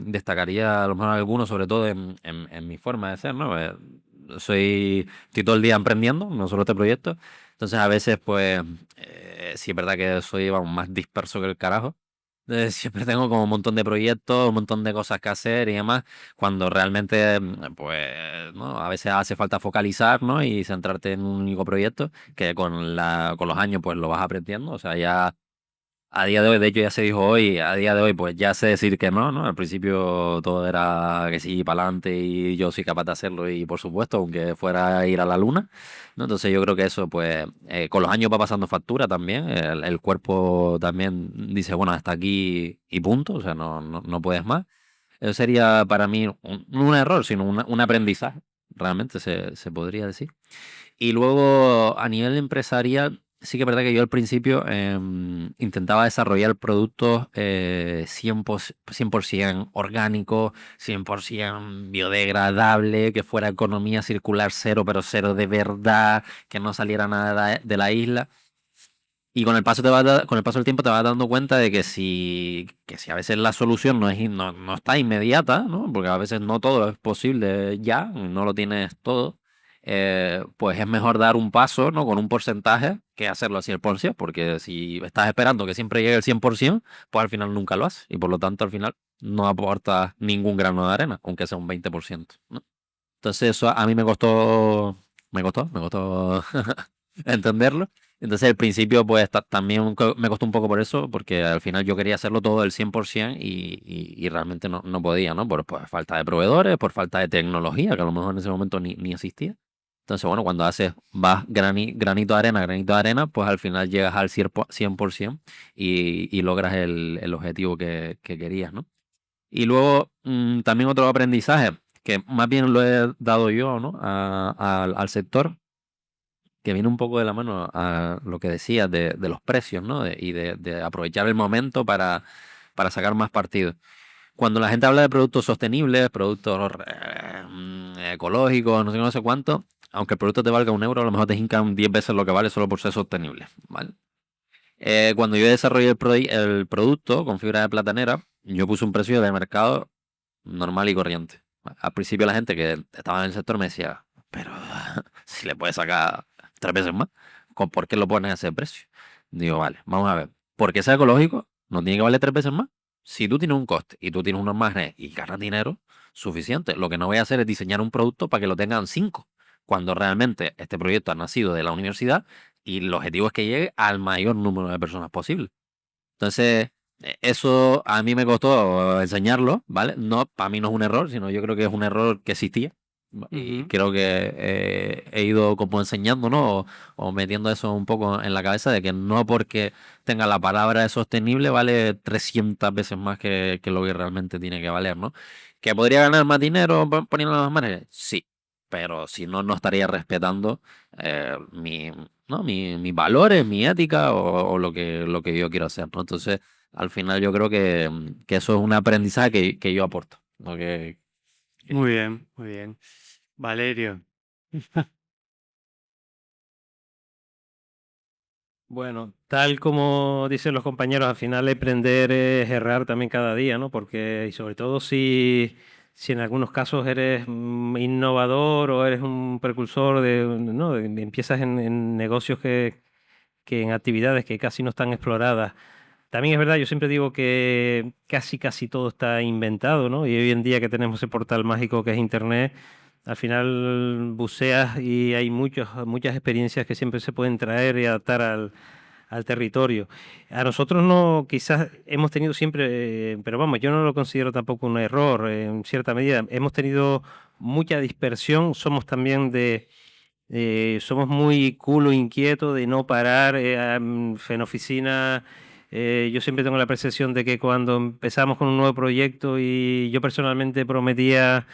destacaría a lo mejor algunos, sobre todo en mi forma de ser, ¿no? Estoy todo el día emprendiendo, no solo este proyecto, entonces a veces pues sí es verdad que soy vamos, más disperso que el carajo. Siempre tengo como un montón de proyectos, un montón de cosas que hacer y demás, cuando realmente, pues, ¿no? A veces hace falta focalizar, ¿no? Y centrarte en un único proyecto, que con los años, pues, lo vas aprendiendo. O sea, ya a día de hoy, de hecho, ya se dijo hoy, a día de hoy, pues, ya sé decir que no, ¿no? Al principio todo era que sí, para adelante y yo soy capaz de hacerlo y, por supuesto, aunque fuera a ir a la luna, ¿no? Entonces yo creo que eso, pues, con los años va pasando factura también. El cuerpo también dice, bueno, hasta aquí y punto, o sea, no puedes más. Eso sería para mí no un error, sino un aprendizaje, realmente se podría decir. Y luego a nivel empresarial, sí que es verdad que yo al principio intentaba desarrollar productos 100% orgánicos, 100% biodegradable, que fuera economía circular cero, pero cero de verdad, que no saliera nada de la isla. Y con el paso con el paso del tiempo te vas dando cuenta de que si a veces la solución no está inmediata, ¿no? Porque a veces no todo es posible ya, no lo tienes todo, pues es mejor dar un paso, ¿no? Con un porcentaje que hacerlo al 100%, porque si estás esperando que siempre llegue el 100%, pues al final nunca lo haces. Y por lo tanto al final no aportas ningún grano de arena, aunque sea un 20%, ¿no? Entonces eso a mí me costó entenderlo. Entonces al principio pues también me costó un poco por eso, porque al final yo quería hacerlo todo del 100% y realmente no podía, ¿no? Por falta de proveedores, por falta de tecnología, que a lo mejor en ese momento ni existía. Entonces, bueno, cuando vas granito de arena, pues al final llegas al 100% y logras el objetivo que querías, ¿no? Y luego también otro aprendizaje, que más bien lo he dado yo, ¿no? Al sector, que viene un poco de la mano a lo que decías de los precios, ¿no? Y de aprovechar el momento para sacar más partido. Cuando la gente habla de productos sostenibles, productos ecológicos, no sé qué, no sé cuánto, aunque el producto te valga 1 euro, a lo mejor te hincan 10 veces lo que vale solo por ser sostenible, ¿vale? Cuando yo desarrollé el producto con fibra de platanera, yo puse un precio de mercado normal y corriente. Al principio la gente que estaba en el sector me decía, pero si le puedes sacar 3 veces más, ¿por qué lo pones a ese precio? Digo, vale, vamos a ver. Porque sea ecológico, no tiene que valer 3 veces más. Si tú tienes un coste y tú tienes unos márgenes y ganas dinero, suficiente. Lo que no voy a hacer es diseñar un producto para que lo tengan 5, cuando realmente este proyecto ha nacido de la universidad y el objetivo es que llegue al mayor número de personas posible. Entonces, eso a mí me costó enseñarlo, ¿vale? No, para mí no es un error, sino yo creo que es un error que existía. Y Ujú. creo que he ido como enseñando, ¿no? O metiendo eso un poco en la cabeza de que no porque tenga la palabra de sostenible vale 300 veces más que lo que realmente tiene que valer, ¿no? ¿Que podría ganar más dinero poniendo las maneras? Sí, pero si no, no estaría respetando ¿no? Mis valores, mi ética o lo que yo quiero hacer, ¿no? Entonces, al final yo creo que eso es un aprendizaje que yo aporto, ¿no? Muy bien, muy bien. Valerio. Bueno, tal como dicen los compañeros, al final aprender es errar también cada día, ¿no? Porque, y sobre todo si en algunos casos eres innovador o eres un precursor ¿no? Empiezas en negocios que en actividades que casi no están exploradas. También es verdad, yo siempre digo que casi todo está inventado, ¿no? Y hoy en día que tenemos ese portal mágico que es Internet, al final buceas y hay muchas experiencias que siempre se pueden traer y adaptar al territorio. A nosotros no, quizás hemos tenido siempre, pero vamos, yo no lo considero tampoco un error, en cierta medida. Hemos tenido mucha dispersión, somos también somos muy culo inquieto de no parar. En oficina, yo siempre tengo la percepción de que cuando empezamos con un nuevo proyecto y yo personalmente prometía,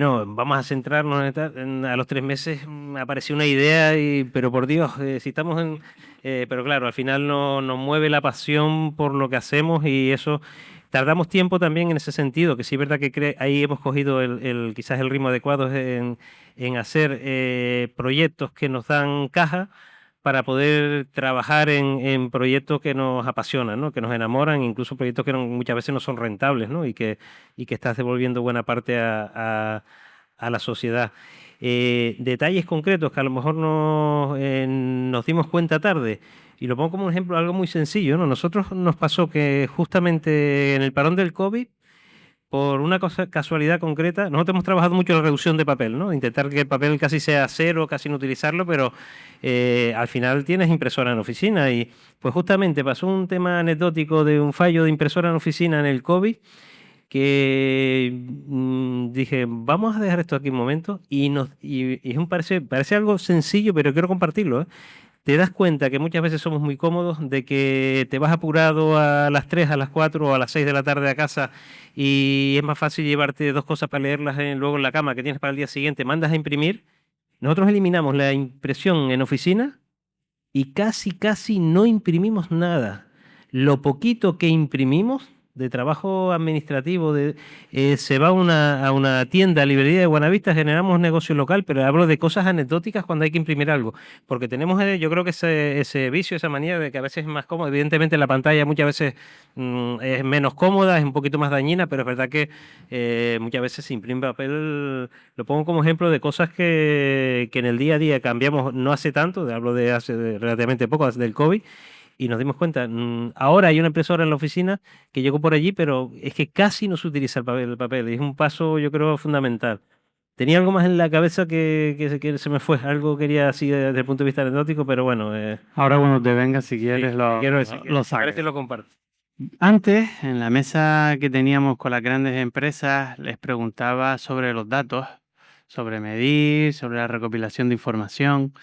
no, vamos a centrarnos a los 3 meses apareció una idea, pero por Dios, si estamos en... pero claro, al final no, nos mueve la pasión por lo que hacemos y eso... Tardamos tiempo también en ese sentido, que sí es verdad que ahí hemos cogido quizás el ritmo adecuado en hacer proyectos que nos dan caja para poder trabajar en proyectos que nos apasionan, ¿no? Que nos enamoran, incluso proyectos que muchas veces no son rentables, ¿no? Y que estás devolviendo buena parte a la sociedad. Detalles concretos que a lo mejor nos dimos cuenta tarde. Y lo pongo como un ejemplo, algo muy sencillo, ¿no? Nosotros nos pasó que justamente en el parón del COVID, por una casualidad concreta, nosotros hemos trabajado mucho en la reducción de papel, ¿no? Intentar que el papel casi sea cero, casi no utilizarlo, pero al final tienes impresora en oficina y pues justamente pasó un tema anecdótico de un fallo de impresora en oficina en el COVID que dije, vamos a dejar esto aquí un momento y parece algo sencillo, pero quiero compartirlo, ¿eh? Te das cuenta que muchas veces somos muy cómodos de que te vas apurado a las 3, a las 4 o a las 6 de la tarde a casa y es más fácil llevarte 2 cosas para leerlas luego en la cama que tienes para el día siguiente, mandas a imprimir. Nosotros eliminamos la impresión en oficina y casi no imprimimos nada. Lo poquito que imprimimos de trabajo administrativo, se va a una tienda, librería de Buenavista, generamos un negocio local, pero hablo de cosas anecdóticas cuando hay que imprimir algo, porque tenemos, yo creo que ese vicio, esa manía de que a veces es más cómodo. Evidentemente la pantalla muchas veces es menos cómoda, es un poquito más dañina, pero es verdad que muchas veces se imprime papel. Lo pongo como ejemplo de cosas que en el día a día cambiamos no hace tanto, hablo de hace relativamente poco, desde el COVID, y nos dimos cuenta. Ahora hay una impresora en la oficina que llegó por allí, pero es que casi no se utiliza el papel. Es un paso, yo creo, fundamental. Tenía algo más en la cabeza que se me fue, algo quería así desde el punto de vista anecdótico, pero bueno, Ahora cuando te vengas, si sí, quieres, lo si quieres te saques. lo comparto. Antes, en la mesa que teníamos con las grandes empresas, les preguntaba sobre los datos, sobre medir, sobre la recopilación de información.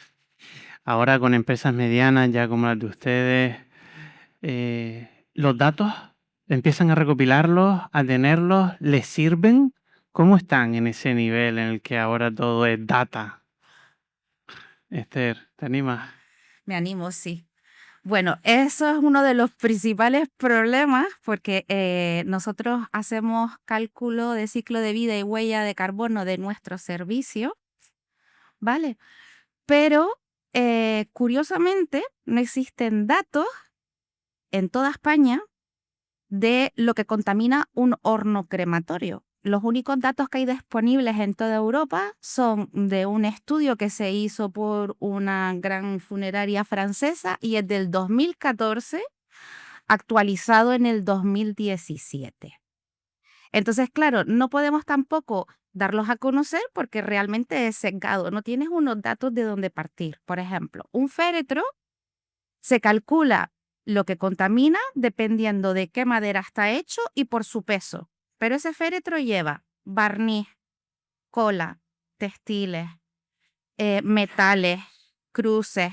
Ahora con empresas medianas, ya como las de ustedes, los datos empiezan a recopilarlos, a tenerlos, ¿les sirven? ¿Cómo están en ese nivel en el que ahora todo es data? Esther, ¿te animas? Me animo, sí. Bueno, eso es uno de los principales problemas porque nosotros hacemos cálculo de ciclo de vida y huella de carbono de nuestro servicio, ¿vale? Pero curiosamente no existen datos en toda España de lo que contamina un horno crematorio. Los únicos datos que hay disponibles en toda Europa son de un estudio que se hizo por una gran funeraria francesa y es del 2014, actualizado en el 2017. Entonces, claro, no podemos tampoco darlos a conocer porque realmente es sesgado. No tienes unos datos de dónde partir. Por ejemplo, un féretro se calcula lo que contamina dependiendo de qué madera está hecho y por su peso. Pero ese féretro lleva barniz, cola, textiles, metales, cruces.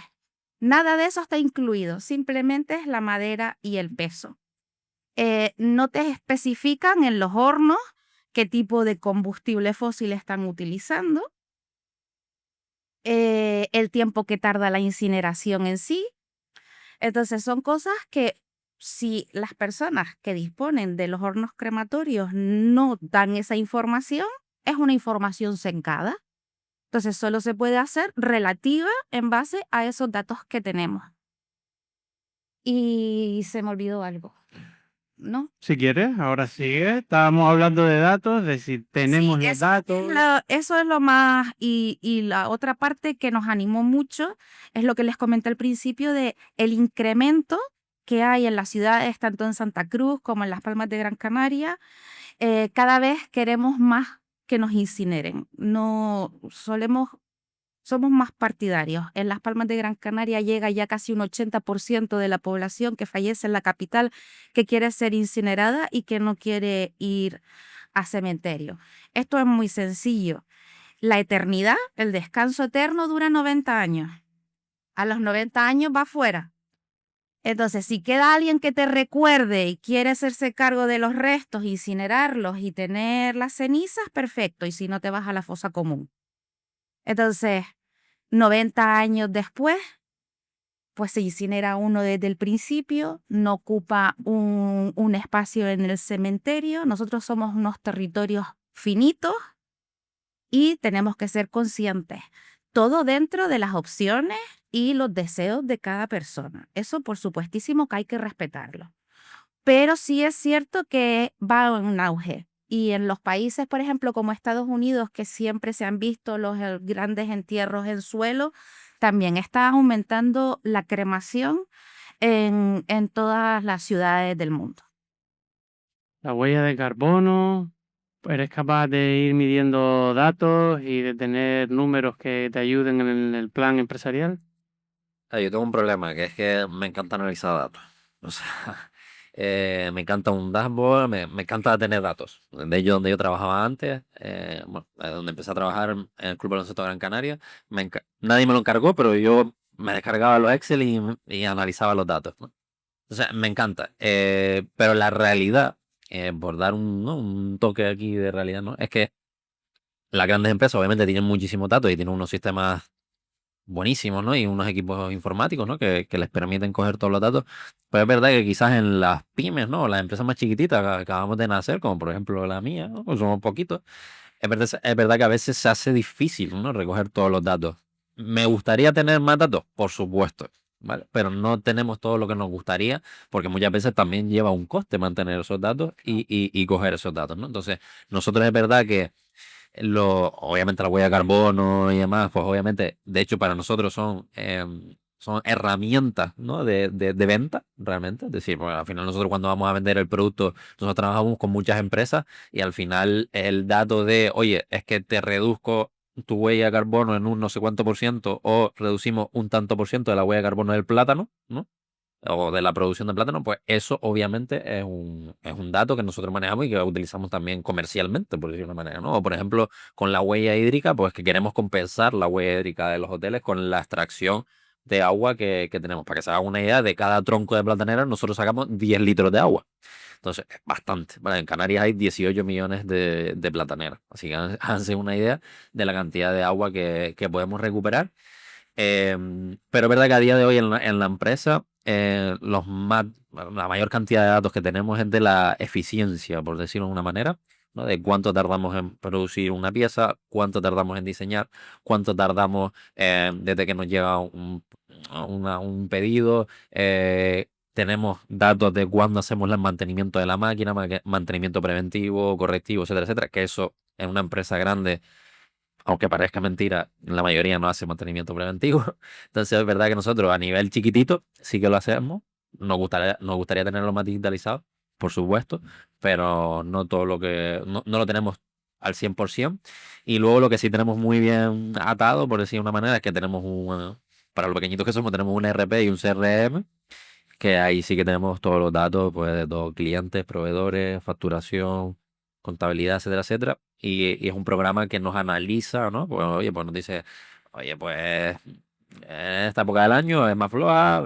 Nada de eso está incluido, simplemente es la madera y el peso. No te especifican en los hornos qué tipo de combustible fósil están utilizando, el tiempo que tarda la incineración en sí. Entonces son cosas que si las personas que disponen de los hornos crematorios no dan esa información, es una información sesgada. Entonces solo se puede hacer relativa en base a esos datos que tenemos. Y se me olvidó algo, ¿no? Si quieres, ahora sigue. Estábamos hablando de datos, de si tenemos los datos. Eso es lo más, y la otra parte que nos animó mucho es lo que les comenté al principio de el incremento que hay en las ciudades, tanto en Santa Cruz como en Las Palmas de Gran Canaria. Cada vez queremos más que nos incineren. Somos más partidarios. En Las Palmas de Gran Canaria llega ya casi un 80% de la población que fallece en la capital que quiere ser incinerada y que no quiere ir a cementerio. Esto es muy sencillo. La eternidad, el descanso eterno dura 90 años. A los 90 años va fuera. Entonces, si queda alguien que te recuerde y quiere hacerse cargo de los restos, incinerarlos y tener las cenizas, perfecto. Y si no, te vas a la fosa común. Entonces, 90 años después, pues se incinera uno desde el principio, no ocupa un espacio en el cementerio. Nosotros somos unos territorios finitos y tenemos que ser conscientes. Todo dentro de las opciones y los deseos de cada persona. Eso por supuestísimo que hay que respetarlo. Pero sí es cierto que va en un auge. Y en los países, por ejemplo, como Estados Unidos, que siempre se han visto los grandes entierros en suelo, también está aumentando la cremación en todas las ciudades del mundo. La huella de carbono, eres capaz de ir midiendo datos y de tener números que te ayuden en el plan empresarial. Yo tengo un problema, que es que me encanta analizar datos. O sea, me encanta un dashboard, me encanta tener datos. De hecho, donde yo trabajaba antes, donde empecé a trabajar en el Club Baloncesto Gran Canaria, nadie me lo encargó, pero yo me descargaba los Excel y analizaba los datos, ¿no? O sea, me encanta. Pero la realidad, por dar un toque aquí de realidad, ¿no? Es que las grandes empresas obviamente tienen muchísimos datos y tienen unos sistemas buenísimos, ¿no? Y unos equipos informáticos, ¿no? Que les permiten coger todos los datos. Pero es verdad que quizás en las pymes, ¿no? Las empresas más chiquititas que acabamos de nacer, como por ejemplo la mía, ¿no? Pues somos poquitos. Es verdad que a veces se hace difícil, ¿no? Recoger todos los datos. ¿Me gustaría tener más datos? Por supuesto, ¿vale? Pero no tenemos todo lo que nos gustaría, porque muchas veces también lleva un coste mantener esos datos y coger esos datos, ¿no? Entonces, nosotros es verdad que obviamente la huella de carbono y demás, pues obviamente, de hecho, para nosotros son herramientas, ¿no? de venta, realmente. Es decir, porque al final nosotros cuando vamos a vender el producto, nosotros trabajamos con muchas empresas y al final el dato de, oye, es que te reduzco tu huella de carbono en un no sé cuánto por ciento o reducimos un tanto por ciento de la huella de carbono del plátano, ¿no? O de la producción de plátano, pues eso obviamente es un dato que nosotros manejamos y que utilizamos también comercialmente, por decirlo de una manera, ¿no? O por ejemplo, con la huella hídrica, pues que queremos compensar la huella hídrica de los hoteles con la extracción de agua que tenemos. Para que se haga una idea, de cada tronco de platanera nosotros sacamos 10 litros de agua. Entonces, es bastante. Vale, en Canarias hay 18 millones de plataneras. Así que háganse una idea de la cantidad de agua que podemos recuperar. Pero es verdad que a día de hoy en la empresa la mayor cantidad de datos que tenemos es de la eficiencia, por decirlo de una manera, ¿no? De cuánto tardamos en producir una pieza, cuánto tardamos en diseñar, cuánto tardamos desde que nos llega un pedido. Tenemos datos de cuándo hacemos el mantenimiento de la máquina, mantenimiento preventivo, correctivo, etcétera, etcétera, que eso en una empresa grande, aunque parezca mentira, la mayoría no hace mantenimiento preventivo. Entonces es verdad que nosotros a nivel chiquitito sí que lo hacemos. Nos gustaría tenerlo más digitalizado, por supuesto, pero no todo no lo tenemos al 100%. Y luego lo que sí tenemos muy bien atado, por decir de una manera, es que para los pequeñitos que somos, tenemos un ERP y un CRM, que ahí sí que tenemos todos los datos, pues, de todos clientes, proveedores, facturación, contabilidad, etcétera, etcétera. Y es un programa que nos analiza, ¿no? Pues, oye, pues nos dice, oye, pues en esta época del año es más floja,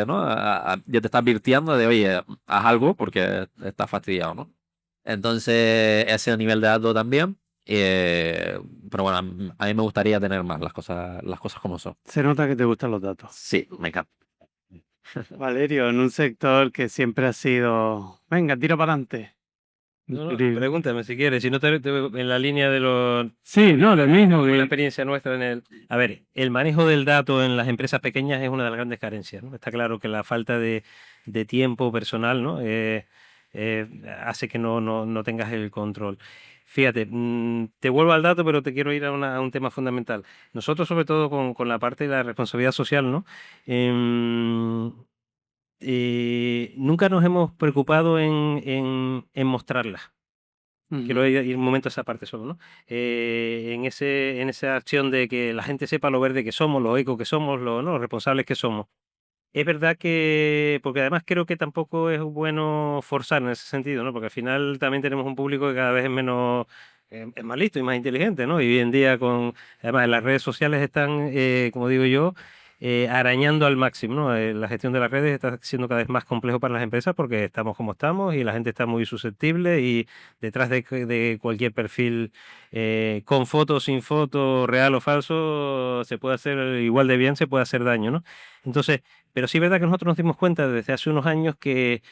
¿no? Ya te está advirtiendo de, oye, haz algo porque estás fastidiado, ¿no? Entonces, ese nivel de datos también. eh, pero bueno, a mí me gustaría tener más las cosas como son. Se nota que te gustan los datos. Sí, me encanta. Valerio, en un sector que siempre ha sido, venga, tira para adelante. No, Increíble. pregúntame si quieres, si no en la línea de Sí, no, lo mismo. la experiencia nuestra en el... A ver, el manejo del dato en las empresas pequeñas es una de las grandes carencias, ¿no? Está claro que la falta de tiempo personal, ¿no? Hace que no tengas el control. Fíjate, te vuelvo al dato, pero te quiero ir a un tema fundamental. Nosotros, sobre todo con la parte de la responsabilidad social, ¿no? Em, nunca nos hemos preocupado en mostrarla. Quiero ir un momento a esa parte solo, ¿no? En esa acción de que la gente sepa lo verde que somos, lo eco que somos, ¿no? Los responsables que somos. Es verdad que, porque además creo que tampoco es bueno forzar en ese sentido, ¿no? Porque al final también tenemos un público que cada vez es más listo y más inteligente, ¿no? Y hoy en día además las redes sociales están, como digo yo, arañando al máximo, ¿no? La gestión de las redes está siendo cada vez más complejo para las empresas porque estamos como estamos y la gente está muy susceptible y detrás de cualquier perfil, con foto, sin foto, real o falso, se puede hacer igual de bien, se puede hacer daño, ¿no? Entonces, pero sí es verdad que nosotros nos dimos cuenta desde hace unos años que,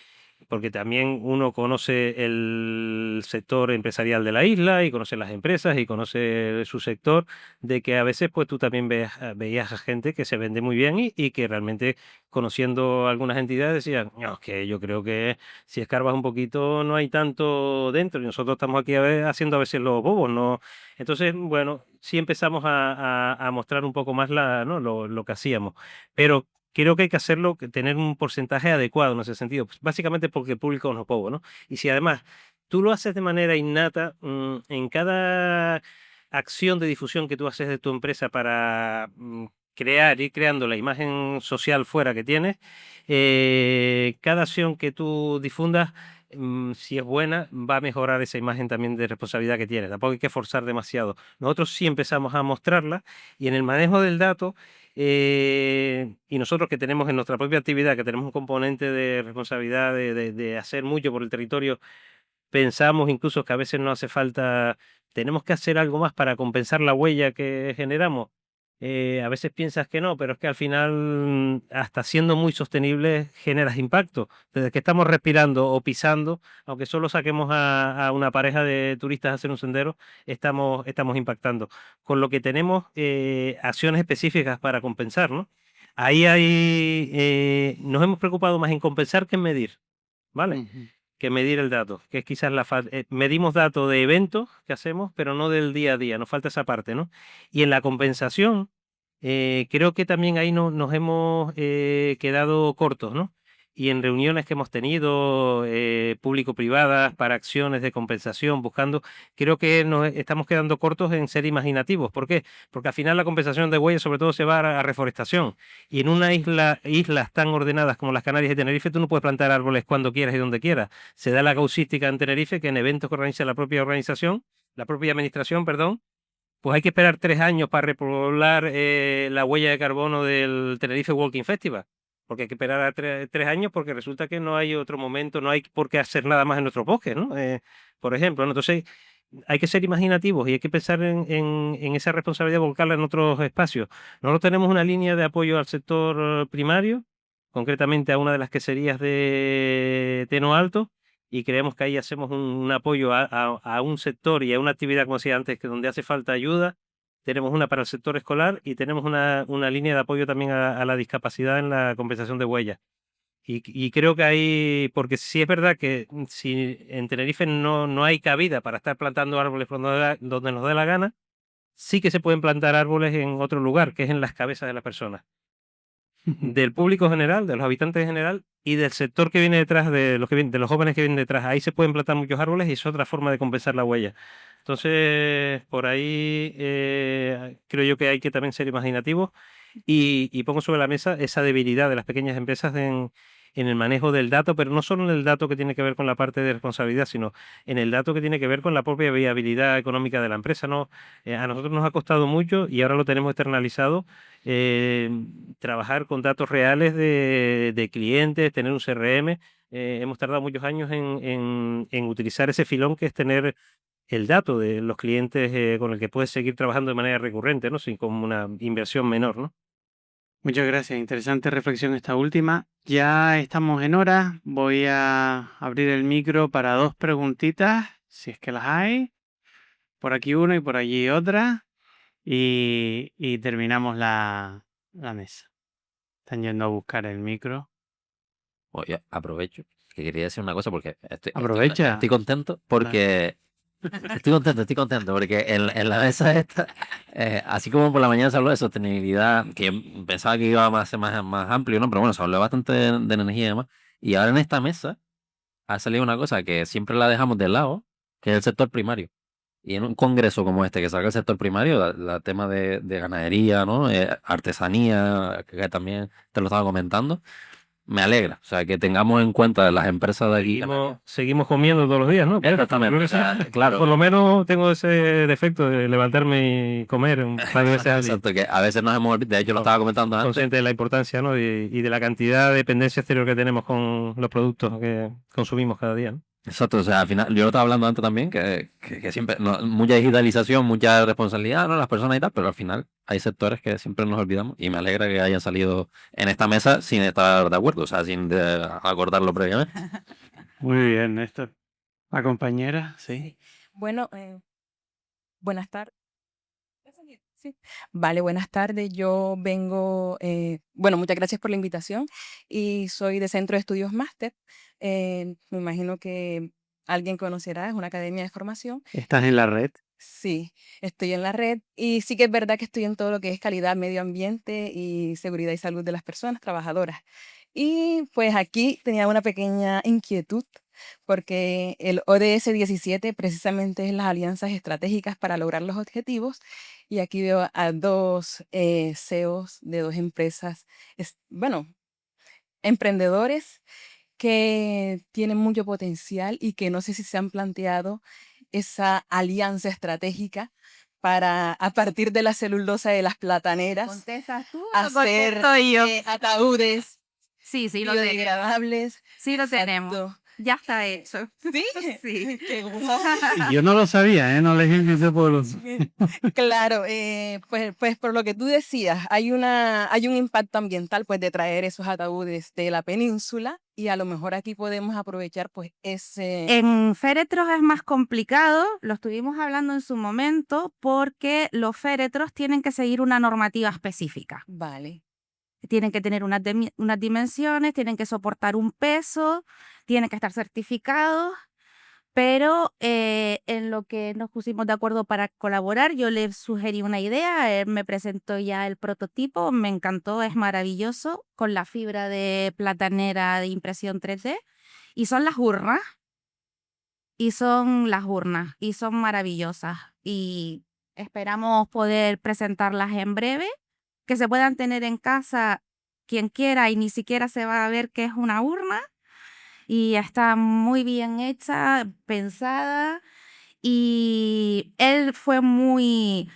porque también uno conoce el sector empresarial de la isla y conoce las empresas y conoce su sector, de que a veces pues tú también veías a gente que se vende muy bien y que realmente conociendo algunas entidades decían, no, es que yo creo que si escarbas un poquito no hay tanto dentro y nosotros estamos aquí haciendo a veces los bobos, ¿no? Entonces, bueno, sí empezamos a mostrar un poco más ¿no? lo que hacíamos, pero creo que hay que hacerlo, tener un porcentaje adecuado en ese sentido, pues básicamente porque el público no es poco, ¿no? Y si además tú lo haces de manera innata, en cada acción de difusión que tú haces de tu empresa para ir creando la imagen social fuera que tienes, cada acción que tú difundas, si es buena, va a mejorar esa imagen también de responsabilidad que tienes. Tampoco hay que forzar demasiado. Nosotros sí empezamos a mostrarla y en el manejo del dato, y nosotros que tenemos en nuestra propia actividad, que tenemos un componente de responsabilidad de hacer mucho por el territorio, pensamos incluso que a veces no hace falta, tenemos que hacer algo más para compensar la huella que generamos. A veces piensas que no, pero es que al final, hasta siendo muy sostenible, generas impacto. Desde que estamos respirando o pisando, aunque solo saquemos a una pareja de turistas a hacer un sendero, estamos impactando. Con lo que tenemos acciones específicas para compensar, ¿no? Nos hemos preocupado más en compensar que en medir, ¿vale? Ujú. Que medir el dato, que es quizás medimos datos de eventos que hacemos, pero no del día a día, nos falta esa parte, ¿no? Y en la compensación, creo que también ahí nos hemos quedado cortos, ¿no? Y en reuniones que hemos tenido público-privadas para acciones de compensación, buscando, creo que nos estamos quedando cortos en ser imaginativos. ¿Por qué? Porque al final la compensación de huellas sobre todo se va a reforestación. Y en una islas tan ordenadas como las Canarias y Tenerife, tú no puedes plantar árboles cuando quieras y donde quieras. Se da la causística en Tenerife que en eventos que organiza la propia organización, la propia administración, perdón, pues hay que esperar 3 años para repoblar la huella de carbono del Tenerife Walking Festival. Porque hay que esperar a 3 años porque resulta que no hay otro momento, no hay por qué hacer nada más en nuestros bosques, ¿no? Por ejemplo, ¿no? Entonces hay que ser imaginativos y hay que pensar en esa responsabilidad, volcarla en otros espacios. Nosotros tenemos una línea de apoyo al sector primario, concretamente a una de las queserías de Teno Alto, y creemos que ahí hacemos un apoyo a un sector y a una actividad, como decía antes, que donde hace falta ayuda. Tenemos una para el sector escolar y tenemos una línea de apoyo también a la discapacidad en la compensación de huellas. Y creo que hay, porque sí es verdad que si en Tenerife no hay cabida para estar plantando árboles donde nos dé la gana, sí que se pueden plantar árboles en otro lugar, que es en las cabezas de las personas, del público general, de los habitantes en general y del sector que viene detrás, de los jóvenes que vienen detrás. Ahí se pueden plantar muchos árboles y es otra forma de compensar la huella. Entonces, por ahí creo yo que hay que también ser imaginativos y pongo sobre la mesa esa debilidad de las pequeñas empresas en el manejo del dato, pero no solo en el dato que tiene que ver con la parte de responsabilidad, sino en el dato que tiene que ver con la propia viabilidad económica de la empresa, ¿no? A nosotros nos ha costado mucho y ahora lo tenemos externalizado, eh, trabajar con datos reales de clientes, tener un CRM. Hemos tardado muchos años en utilizar ese filón que es tener el dato de los clientes con el que puedes seguir trabajando de manera recurrente, ¿no? Sin como una inversión menor, ¿no? Muchas gracias. Interesante reflexión esta última. Ya estamos en hora. Voy a abrir el micro para 2 preguntitas, si es que las hay. Por aquí una y por allí otra. Y terminamos la mesa. Están yendo a buscar el micro. Oye, aprovecho que quería decir una cosa porque Aprovecha. estoy contento porque estoy contento porque en la mesa esta, así como por la mañana se habló de sostenibilidad, que yo pensaba que iba a ser más amplio, ¿no? Pero bueno, se habló bastante de energía y demás. Y ahora en esta mesa ha salido una cosa que siempre la dejamos de lado, que es el sector primario. Y en un congreso como este que salga el sector primario, el tema de ganadería, ¿no? Artesanía, que también te lo estaba comentando, me alegra. O sea, que tengamos en cuenta las empresas de aquí. Seguimos comiendo todos los días, ¿no? Exactamente. Creo que sí. O sea, claro. Por lo menos tengo ese defecto de levantarme y comer un par de veces al día. Exacto, que a veces nos hemos olvidado, de hecho lo estaba comentando antes. Consciente de la importancia, ¿no? Y de la cantidad de dependencia exterior que tenemos con los productos que consumimos cada día, ¿no? Exacto, o sea, al final, yo lo estaba hablando antes también, que siempre, mucha digitalización, mucha responsabilidad, ¿no? Las personas y tal, pero al final hay sectores que siempre nos olvidamos y me alegra que hayan salido en esta mesa sin estar de acuerdo, o sea, sin acordarlo previamente. Muy bien, Néstor. La compañera, sí. Bueno, buenas tardes. Sí. Vale, buenas tardes. Yo vengo, bueno, muchas gracias por la invitación y soy de Centro de Estudios Máster. Me imagino que alguien conocerá, es una academia de formación. ¿Estás en la red? Sí, estoy en la red y sí que es verdad que estoy en todo lo que es calidad, medio ambiente y seguridad y salud de las personas trabajadoras. Y pues aquí tenía una pequeña inquietud porque el ODS 17 precisamente es las alianzas estratégicas para lograr los objetivos y aquí veo a dos CEOs de dos empresas, bueno, emprendedores que tienen mucho potencial y que no sé si se han planteado esa alianza estratégica para, a partir de la celulosa de las plataneras, ¿Contestas tú o hacer contesto yo? ataúdes Sí, sí lo tenemos. biodegradables. Sí lo tenemos. Exacto. ya está hecho. ¿Sí? Sí. Qué guay. Y yo no lo sabía, ¿eh? No le dije ese pueblo. Claro, pues por lo que tú decías, hay un impacto ambiental pues de traer esos ataúdes de la península y a lo mejor aquí podemos aprovechar pues ese... En féretros es más complicado, lo estuvimos hablando en su momento, porque los féretros tienen que seguir una normativa específica. Vale. Tienen que tener unas dimensiones, tienen que soportar un peso, tienen que estar certificados, pero en lo que nos pusimos de acuerdo para colaborar, yo le sugerí una idea, él me presentó ya el prototipo, me encantó, es maravilloso, con la fibra de platanera de impresión 3D, y son las urnas. Y son maravillosas. Y esperamos poder presentarlas en breve, que se puedan tener en casa quien quiera y ni siquiera se va a ver que es una urna. Y está muy bien hecha, pensada. Y él fue muy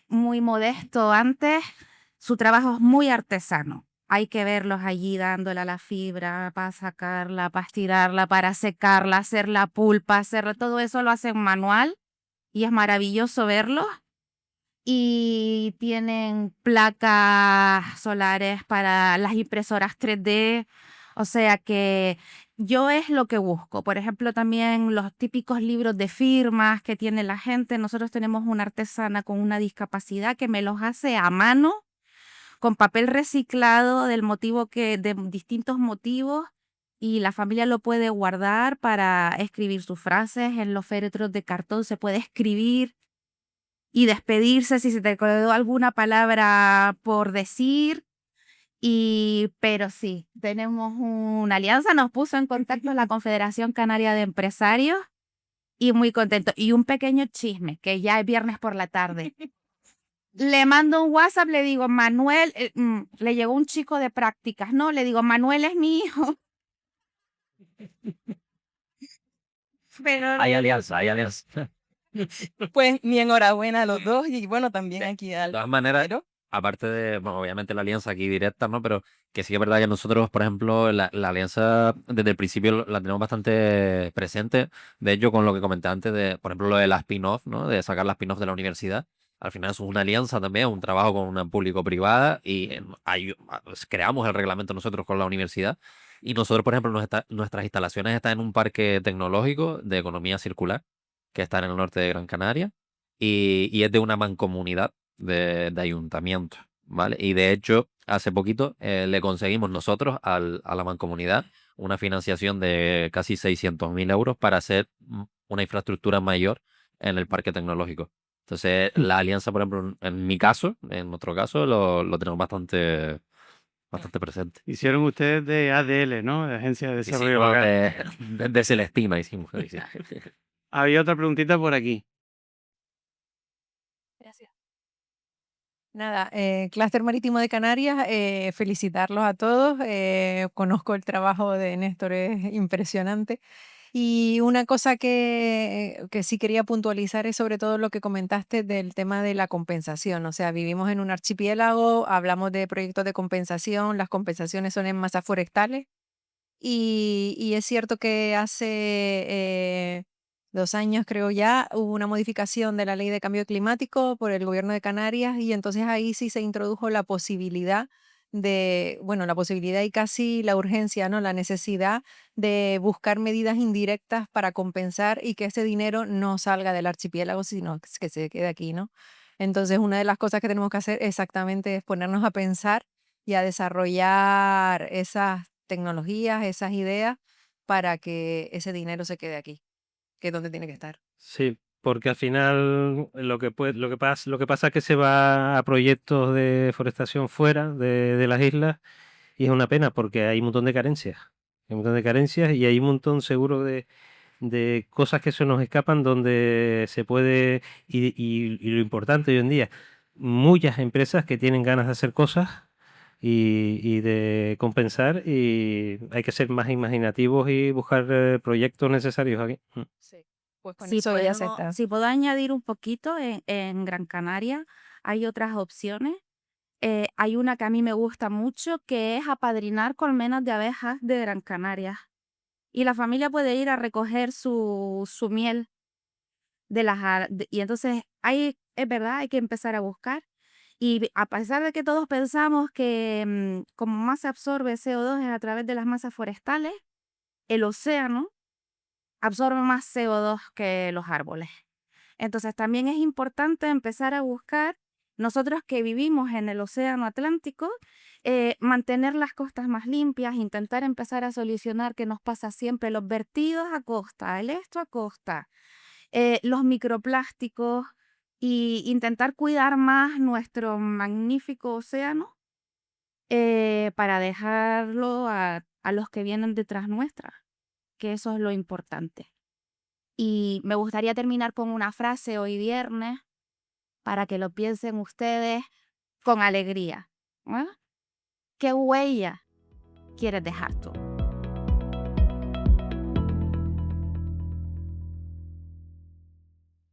modesto antes. Su trabajo es muy artesano. Hay que verlos allí dándole a la fibra para sacarla, para estirarla, para secarla, hacer la pulpa, hacerlo, todo eso lo hacen manual y es maravilloso verlos. Y tienen placas solares para las impresoras 3D, o sea que yo es lo que busco. Por ejemplo, también los típicos libros de firmas que tiene la gente. Nosotros tenemos una artesana con una discapacidad que me los hace a mano con papel reciclado de distintos motivos, y la familia lo puede guardar para escribir sus frases. En los féretros de cartón se puede escribir y despedirse si se te quedó alguna palabra por decir. Pero sí, tenemos una alianza, nos puso en contacto la Confederación Canaria de Empresarios y muy contento. Y un pequeño chisme, que ya es viernes por la tarde. Le mando un WhatsApp, le digo, Manuel, le llegó un chico de prácticas, ¿no? Le digo, Manuel es mi hijo. Pero Hay alianza, hay alianza. Pues mi enhorabuena a los dos y bueno, también aquí De al todas maneras, compañero. aparte de, bueno, obviamente la alianza aquí directa, ¿no? Pero que sí es verdad que nosotros, por ejemplo, la alianza desde el principio la tenemos bastante presente. De hecho, con lo que comenté antes de, por ejemplo, lo de la spin-off, ¿no? De sacar la spin-off de la universidad. Al final es una alianza también, un trabajo con una público-privada y creamos el reglamento nosotros con la universidad. Y nosotros, por ejemplo, nuestras instalaciones están en un parque tecnológico de economía circular que está en el norte de Gran Canaria y es de una mancomunidad de ayuntamiento, ¿vale? Y de hecho, hace poquito le conseguimos nosotros a la mancomunidad una financiación de casi 600.000 euros para hacer una infraestructura mayor en el parque tecnológico. Entonces, la alianza, por ejemplo, en mi caso, en nuestro caso, lo tenemos bastante presente. Hicieron ustedes de ADL, ¿no? De Agencia de Desarrollo Hicimos Local. de Celestina, hicimos. Sí. Había otra preguntita por aquí. Gracias. Nada, Clúster Marítimo de Canarias, felicitarlos a todos. Conozco el trabajo de Néstor, es impresionante. Y una cosa que sí quería puntualizar es sobre todo lo que comentaste del tema de la compensación. O sea, vivimos en un archipiélago, hablamos de proyectos de compensación, las compensaciones son en masas forestales. Y es cierto que hace 2 años, creo ya, hubo una modificación de la ley de cambio climático por el gobierno de Canarias y entonces ahí sí se introdujo la posibilidad bueno, la posibilidad y casi la urgencia, ¿no? La necesidad de buscar medidas indirectas para compensar y que ese dinero no salga del archipiélago, sino que se quede aquí, ¿no? Entonces, una de las cosas que tenemos que hacer exactamente es ponernos a pensar y a desarrollar esas tecnologías, esas ideas para que ese dinero se quede aquí, que es donde tiene que estar. Sí, porque al final lo que pasa es que se va a proyectos de forestación fuera de las islas y es una pena porque hay un montón de carencias. Hay un montón de carencias y hay un montón seguro de cosas que se nos escapan donde se puede, y lo importante hoy en día, muchas empresas que tienen ganas de hacer cosas y de compensar y hay que ser más imaginativos y buscar proyectos necesarios aquí. Sí. Pues con eso ya se está. Si puedo añadir un poquito, en Gran Canaria hay otras opciones. Hay una que a mí me gusta mucho, que es apadrinar colmenas de abejas de Gran Canaria. y la familia puede ir a recoger su miel y entonces es verdad, hay que empezar a buscar. Y a pesar de que todos pensamos que como más se absorbe CO2 es a través de las masas forestales, el océano absorbe más CO2 que los árboles. Entonces también es importante empezar a buscar, nosotros que vivimos en el océano Atlántico, mantener las costas más limpias, intentar empezar a solucionar qué nos pasa siempre, los vertidos a costa, el esto a costa, los microplásticos y intentar cuidar más nuestro magnífico océano para dejarlo a los que vienen detrás nuestra, que eso es lo importante. Y me gustaría terminar con una frase hoy viernes para que lo piensen ustedes con alegría. ¿Ah? ¿Qué huella quieres dejar tú?